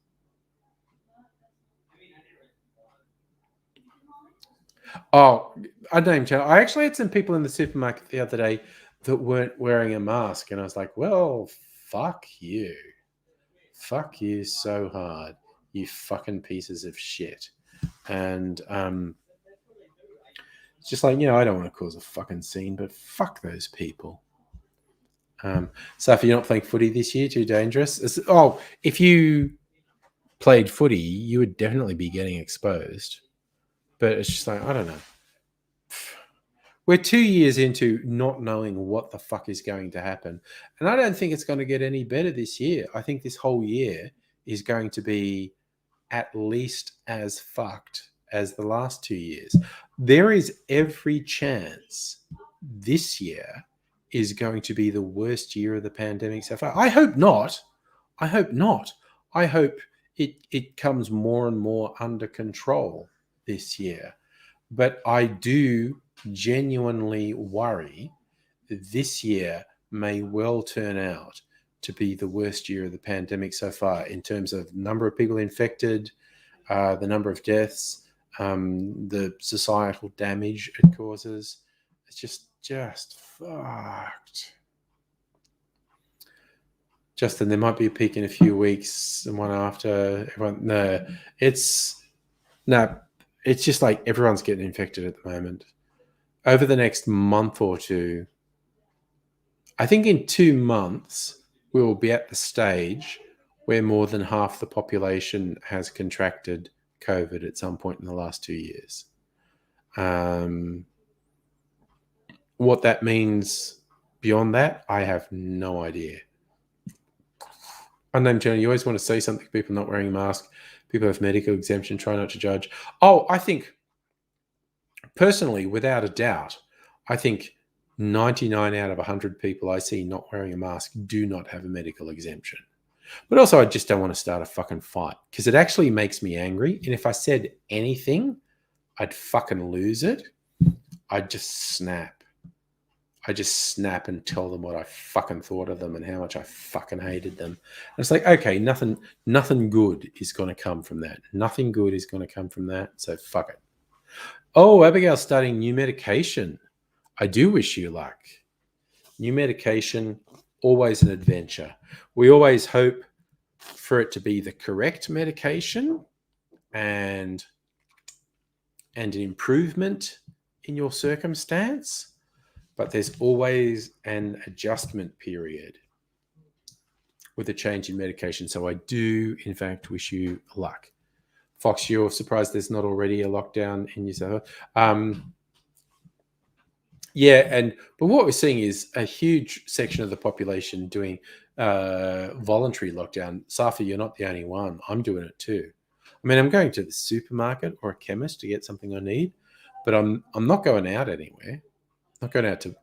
Speaker 1: Oh, unnamed channel. I actually had some people in the supermarket the other day that weren't wearing a mask, and I was like, well, fuck you. Fuck you so hard, you fucking pieces of shit. And it's just like, I don't want to cause a fucking scene, but fuck those people. So if you're not playing footy this year, too dangerous. If you played footy, you would definitely be getting exposed. But it's just like, I don't know. we're 2 years into not knowing what the fuck is going to happen. And I don't think it's going to get any better this year. I think this whole year is going to be at least as fucked as the last 2 years. There is every chance this year is going to be the worst year of the pandemic so far. I hope not. I hope not. I hope it comes more and more under control this year. But I do genuinely worry that this year may well turn out to be the worst year of the pandemic so far in terms of number of people infected, the number of deaths, the societal damage it causes. It's just fucked. Justin, there might be a peak in a few weeks and one after. It's just like everyone's getting infected at the moment. Over the next month or two, I think in 2 months, we will be at the stage where more than half the population has contracted COVID at some point in the last 2 years. What that means beyond that, I have no idea. Unnamed channel, you always want to say something to people not wearing a mask. People have medical exemption, try not to judge. Oh, I think, personally, without a doubt, I think 99 out of 100 people I see not wearing a mask do not have a medical exemption. But also, I just don't want to start a fucking fight because it actually makes me angry. And if I said anything, I'd fucking lose it. I'd just snap. I just snap and tell them what I fucking thought of them and how much I fucking hated them. And it's like, okay, nothing good is going to come from that. Nothing good is going to come from that. So fuck it. Oh, Abigail's starting new medication. I do wish you luck. New medication, always an adventure. We always hope for it to be the correct medication and an improvement in your circumstance. But there's always an adjustment period with a change in medication. So I do, in fact, wish you luck. Fox, you're surprised there's not already a lockdown in New South Wales. But what we're seeing is a huge section of the population doing voluntary lockdown. Safa, you're not the only one. I'm doing it too. I mean, I'm going to the supermarket or a chemist to get something I need, but I'm not going out anywhere. Not going out to,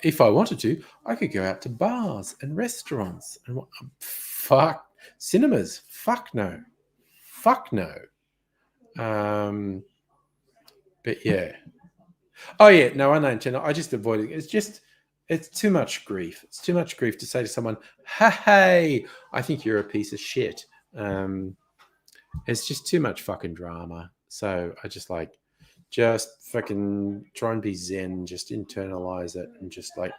Speaker 1: if I wanted to, I could go out to bars and restaurants and cinemas. Fuck no. But yeah. Oh yeah, no, unknown channel. I just avoid it. It's too much grief. It's too much grief to say to someone, hey, I think you're a piece of shit. It's just too much fucking drama. So I just fucking try and be zen, just internalize it and just like,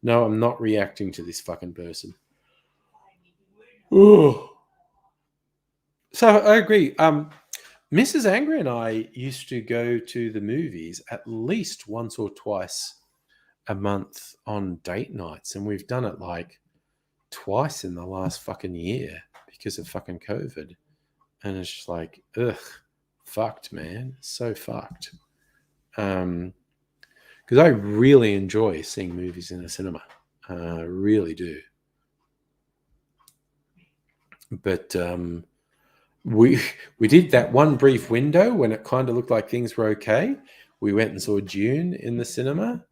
Speaker 1: no, I'm not reacting to this fucking person. Ooh. So I agree. Mrs. Angry and I used to go to the movies at least once or twice a month on date nights. And we've done it like twice in the last fucking year because of fucking COVID. And it's just like, ugh. Fucked, man. So fucked. Because I really enjoy seeing movies in the cinema. Really do. But we did that one brief window when it kind of looked like things were okay. We went and saw Dune in the cinema.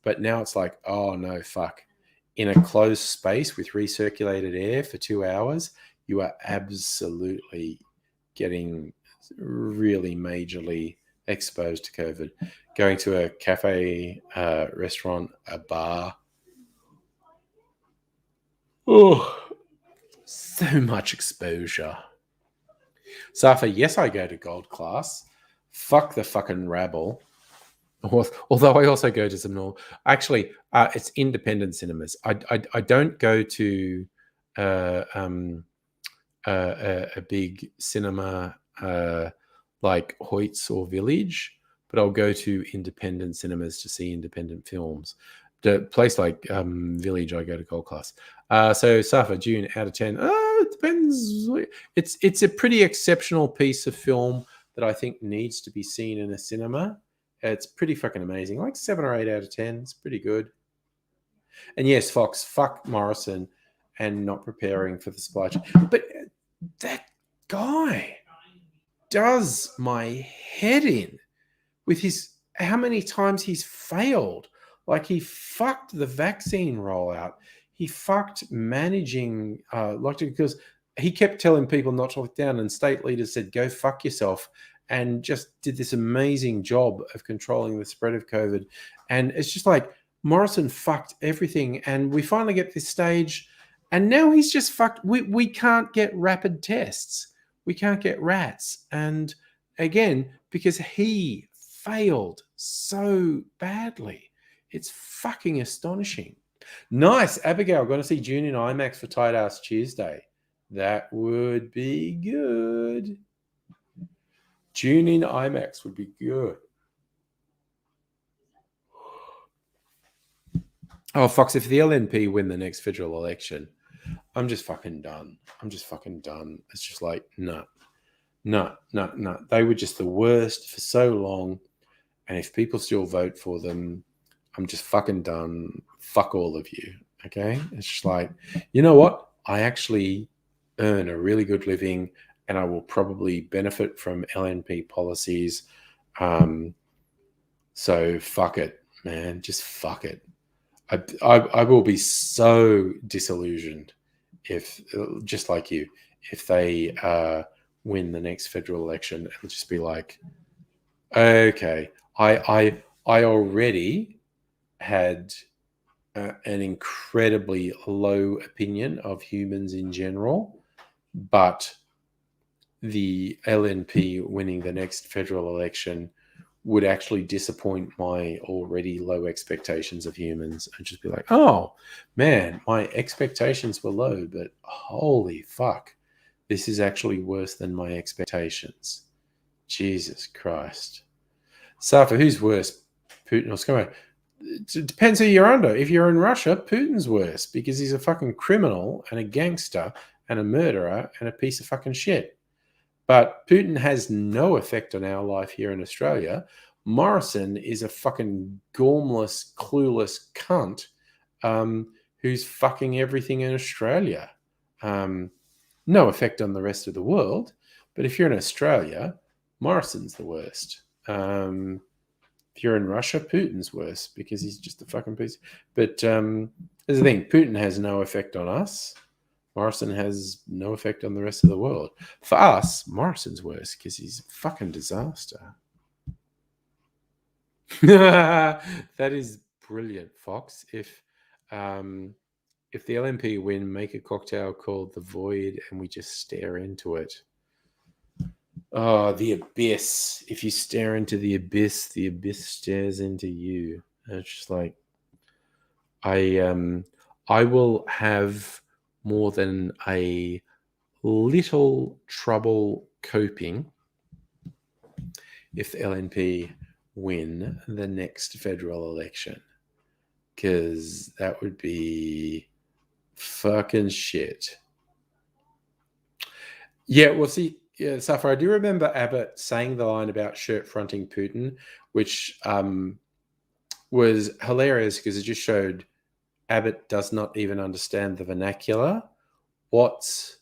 Speaker 1: But now it's like, oh no, fuck. In a closed space with recirculated air for 2 hours, you are absolutely getting really majorly exposed to COVID. Going to a cafe, restaurant, a bar. Oh, so much exposure. Safa, yes, I go to gold class. Fuck the fucking rabble. Although I also go to some normal. Actually, it's independent cinemas. I don't go to a big cinema like Hoyts or Village, but I'll go to independent cinemas to see independent films. The place like Village, I go to gold class. So Safa, Dune out of 10. It depends. It's a pretty exceptional piece of film that I think needs to be seen in a cinema, It's pretty fucking amazing. Like 7 or 8 out of 10. It's pretty good. And yes, Fox, fuck Morrison and not preparing for the supply chain. But that guy does my head in with his how many times he's failed. Like he fucked the vaccine rollout. He fucked managing because he kept telling people not to look down, and state leaders said, go fuck yourself, and just did this amazing job of controlling the spread of COVID. And it's just like Morrison fucked everything. And we finally get this stage, and now he's just fucked. We can't get rapid tests. We can't get rats. And again, because he failed so badly. It's fucking astonishing. Nice. Abigail, going to see June in IMAX for Tight Ass Tuesday. That would be good. June in IMAX would be good. Oh, Fox, if the LNP win the next federal election, I'm just fucking done. It's just like, no. They were just the worst for so long. And if people still vote for them, I'm just fucking done. Fuck all of you. Okay? It's just like, you know what? I actually earn a really good living and I will probably benefit from LNP policies. So fuck it, man. Just fuck it. I will be so disillusioned if, just like you, if they win the next federal election. It'll just be like, okay, I already had an incredibly low opinion of humans in general, but the LNP winning the next federal election would actually disappoint my already low expectations of humans and just be like, oh man, my expectations were low, but holy fuck, this is actually worse than my expectations. Jesus Christ. Safa, who's worse, Putin or ScoMo? It depends who you're under. If you're in Russia, Putin's worse because he's a fucking criminal and a gangster and a murderer and a piece of fucking shit. But Putin has no effect on our life here in Australia. Morrison is a fucking gormless, clueless cunt who's fucking everything in Australia. No effect on the rest of the world. But if you're in Australia, Morrison's the worst. If you're in Russia, Putin's worse because he's just a fucking piece. But there's the thing. Putin has no effect on us. Morrison has no effect on the rest of the world. For us, Morrison's worse because he's a fucking disaster. That is brilliant, Fox. If the LNP win, make a cocktail called The Void and we just stare into it. Oh, the abyss. If you stare into the abyss stares into you. And it's just like, I will have more than a little trouble coping if the LNP win the next federal election, because that would be fucking shit. Yeah, well, see, yeah, Safar, I do remember Abbott saying the line about shirt fronting Putin, which was hilarious because it just showed Abbott does not even understand the vernacular. What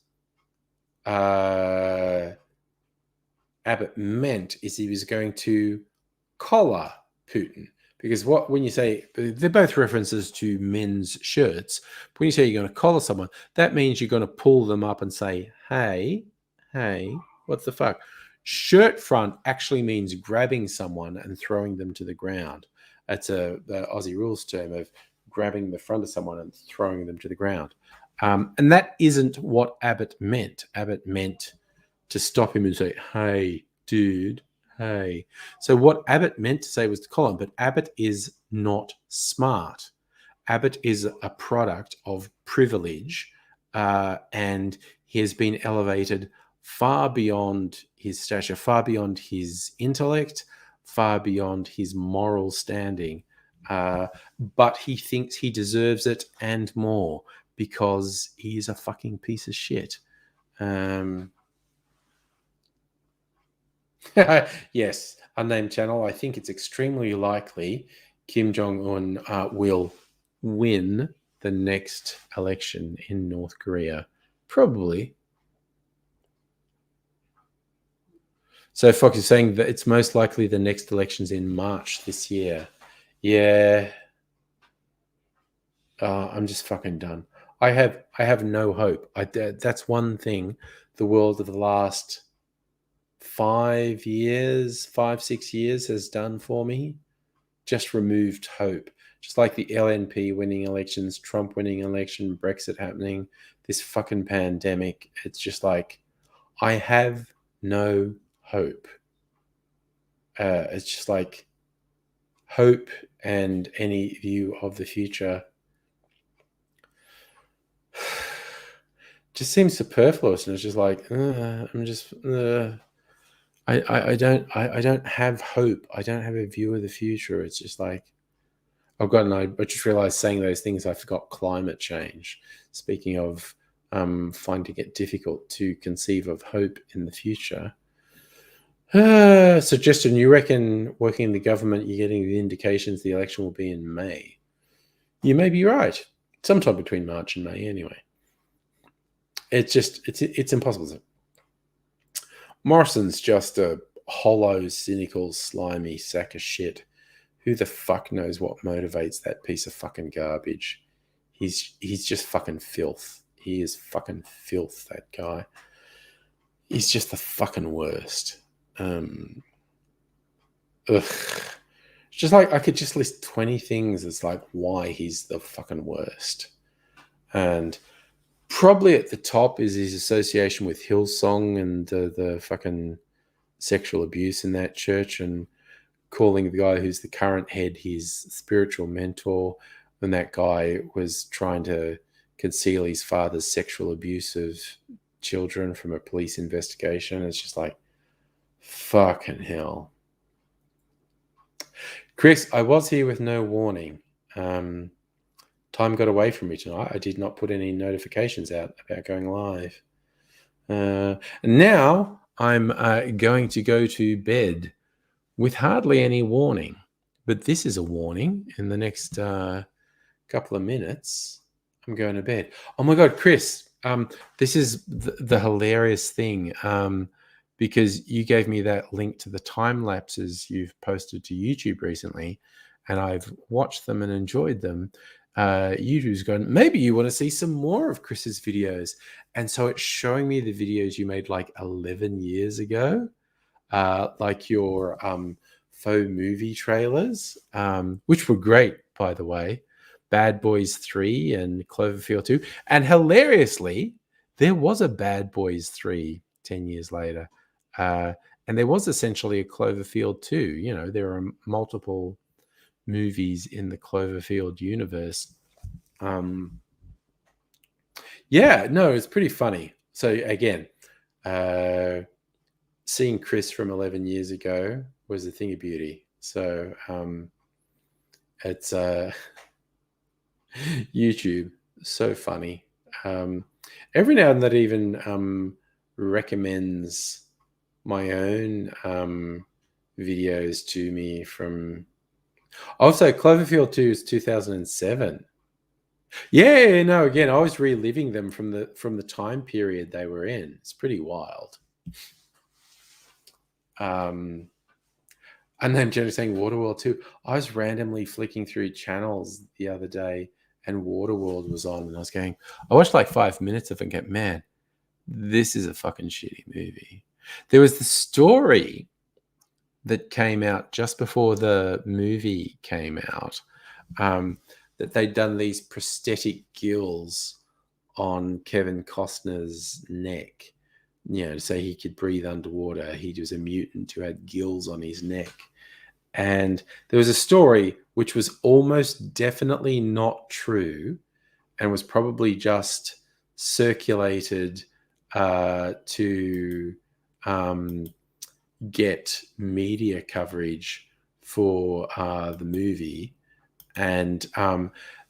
Speaker 1: Abbott meant is he was going to collar Putin. Because when you say, they're both references to men's shirts. But when you say you're going to collar someone, that means you're going to pull them up and say, hey, what the fuck? Shirt front actually means grabbing someone and throwing them to the ground. That's the Aussie rules term of grabbing the front of someone and throwing them to the ground. And that isn't what Abbott meant. Abbott meant to stop him and say, hey, dude, hey. So what Abbott meant to say was to collar him, but Abbott is not smart. Abbott is a product of privilege, and he has been elevated far beyond his stature, far beyond his intellect, far beyond his moral standing. But he thinks he deserves it and more because he is a fucking piece of shit. Yes, unnamed channel, I think it's extremely likely Kim Jong-un will win the next election in North Korea. Probably. So Fox is saying that it's most likely the next election's in March this year. Yeah. I'm just fucking done. I have no hope. That's one thing the world of the last 5 years, 5-6 years has done for me. Just removed hope. Just like the LNP winning elections, Trump winning election, Brexit happening, this fucking pandemic. It's just like, I have no hope. It's just like hope and any view of the future just seems superfluous, and it's just like I'm just I don't have hope. I don't have a view of the future. It's just like I just realized saying those things I forgot climate change. Speaking of finding it difficult to conceive of hope in the future. Suggestion, you reckon working in the government, you're getting the indications the election will be in May. You may be right. Sometime between March and May anyway. It's impossible. Morrison's just a hollow, cynical, slimy sack of shit. Who the fuck knows what motivates that piece of fucking garbage? He's just fucking filth. He is fucking filth, that guy. He's just the fucking worst. Ugh. It's just like I could just list 20 things as like why he's the fucking worst. And probably at the top is his association with Hillsong and the fucking sexual abuse in that church, and calling the guy who's the current head his spiritual mentor when that guy was trying to conceal his father's sexual abuse of children from a police investigation. It's just like, fucking hell. Chris, I was here with no warning. Time got away from me tonight. I did not put any notifications out about going live. And now I'm going to go to bed with hardly any warning. But this is a warning. In the next couple of minutes, I'm going to bed. Oh my God, Chris, this is the hilarious thing. Because you gave me that link to the time lapses you've posted to YouTube recently, and I've watched them and enjoyed them. YouTube's going, maybe you want to see some more of Chris's videos. And so it's showing me the videos you made like 11 years ago, like your faux movie trailers, which were great, by the way. Bad Boys 3 and Cloverfield 2. And hilariously, there was a Bad Boys 3 10 years later. And there was essentially a Cloverfield 2. You know, there are multiple movies in the Cloverfield universe. Yeah, no, it's pretty funny. So again, seeing Chris from 11 years ago was a thing of beauty. So it's YouTube, so funny. Every now and then it even recommends my own videos to me from... Also, Cloverfield 2 is 2007. Yeah, no, again, I was reliving them from the time period they were in. It's pretty wild. And then Jenny saying Waterworld 2. I was randomly flicking through channels the other day and Waterworld was on, and I was going, I watched like 5 minutes of it and get, man, this is a fucking shitty movie. There was the story that came out just before the movie came out, that they'd done these prosthetic gills on Kevin Costner's neck, you know, so he could breathe underwater. He was a mutant who had gills on his neck. And there was a story which was almost definitely not true and was probably just circulated to get media coverage for the movie. And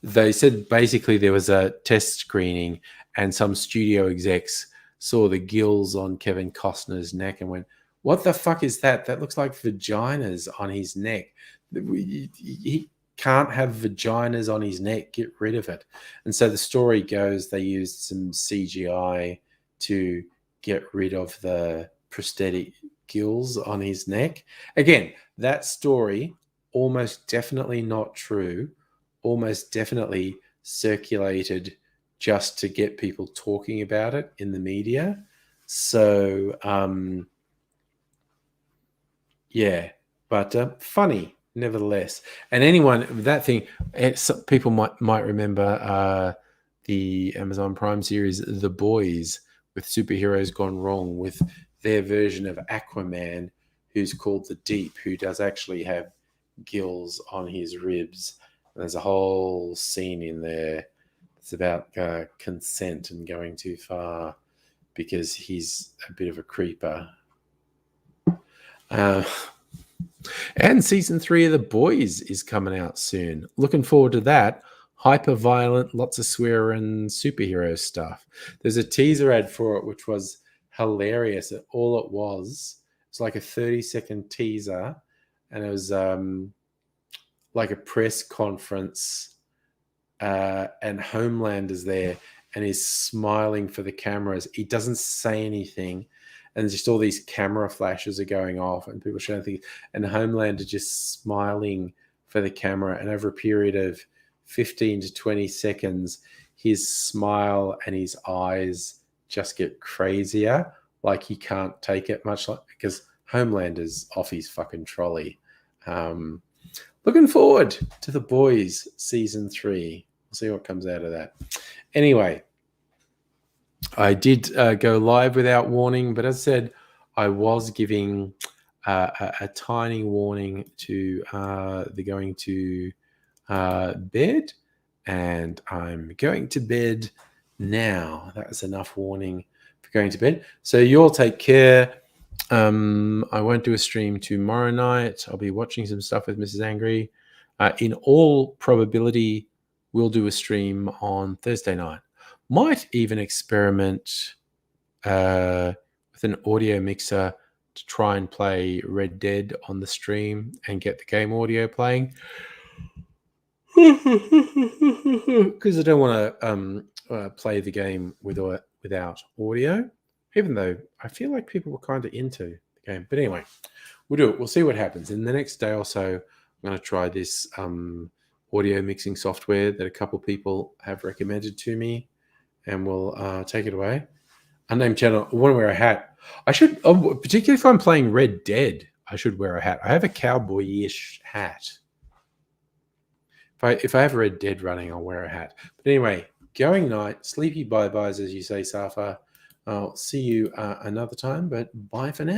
Speaker 1: they said basically there was a test screening and some studio execs saw the gills on Kevin Costner's neck and went, What the fuck is that? That looks like vaginas on his neck. He can't have vaginas on his neck. Get rid of it. And so the story goes they used some CGI to get rid of the prosthetic gills on his neck. Again, that story, almost definitely not true, almost definitely circulated just to get people talking about it in the media. So, yeah, but funny nevertheless. And anyone that thing, people might remember the Amazon Prime series The Boys, with superheroes gone wrong, with their version of Aquaman, who's called the Deep, who does actually have gills on his ribs. And there's a whole scene in there. It's about consent and going too far because he's a bit of a creeper. And season 3 of The Boys is coming out soon. Looking forward to that. Hyper violent, lots of swearing, superhero stuff. There's a teaser ad for it, which was hilarious. All it was, it's like a 30-second teaser, and it was like a press conference, and Homelander's there, and he's smiling for the cameras. He doesn't say anything. And just all these camera flashes are going off and people showing things. And Homelander just smiling for the camera. And over a period of 15 to 20 seconds, his smile and his eyes just get crazier. Like he can't take it much, because Homelander's off his fucking trolley. Looking forward to The Boys season 3. We'll see what comes out of that. Anyway, I did go live without warning, but as I said, I was giving a tiny warning to the going to bed, and I'm going to bed now. That was enough warning for going to bed. So you all take care. I won't do a stream tomorrow night. I'll be watching some stuff with Mrs. Angry. In all probability, we'll do a stream on Thursday night. Might even experiment with an audio mixer to try and play Red Dead on the stream and get the game audio playing. Because I don't want to play the game without audio, even though I feel like people were kind of into the game. But anyway, we'll do it. We'll see what happens. In the next day or so, I'm going to try this audio mixing software that a couple people have recommended to me, and we'll take it away. Unnamed channel. I want to wear a hat. I should, particularly if I'm playing Red Dead, I should wear a hat. I have a cowboy-ish hat. If I have Red Dead running, I'll wear a hat. But anyway, going night, sleepy bye-byes, as you say, Safa. I'll see you another time, but bye for now.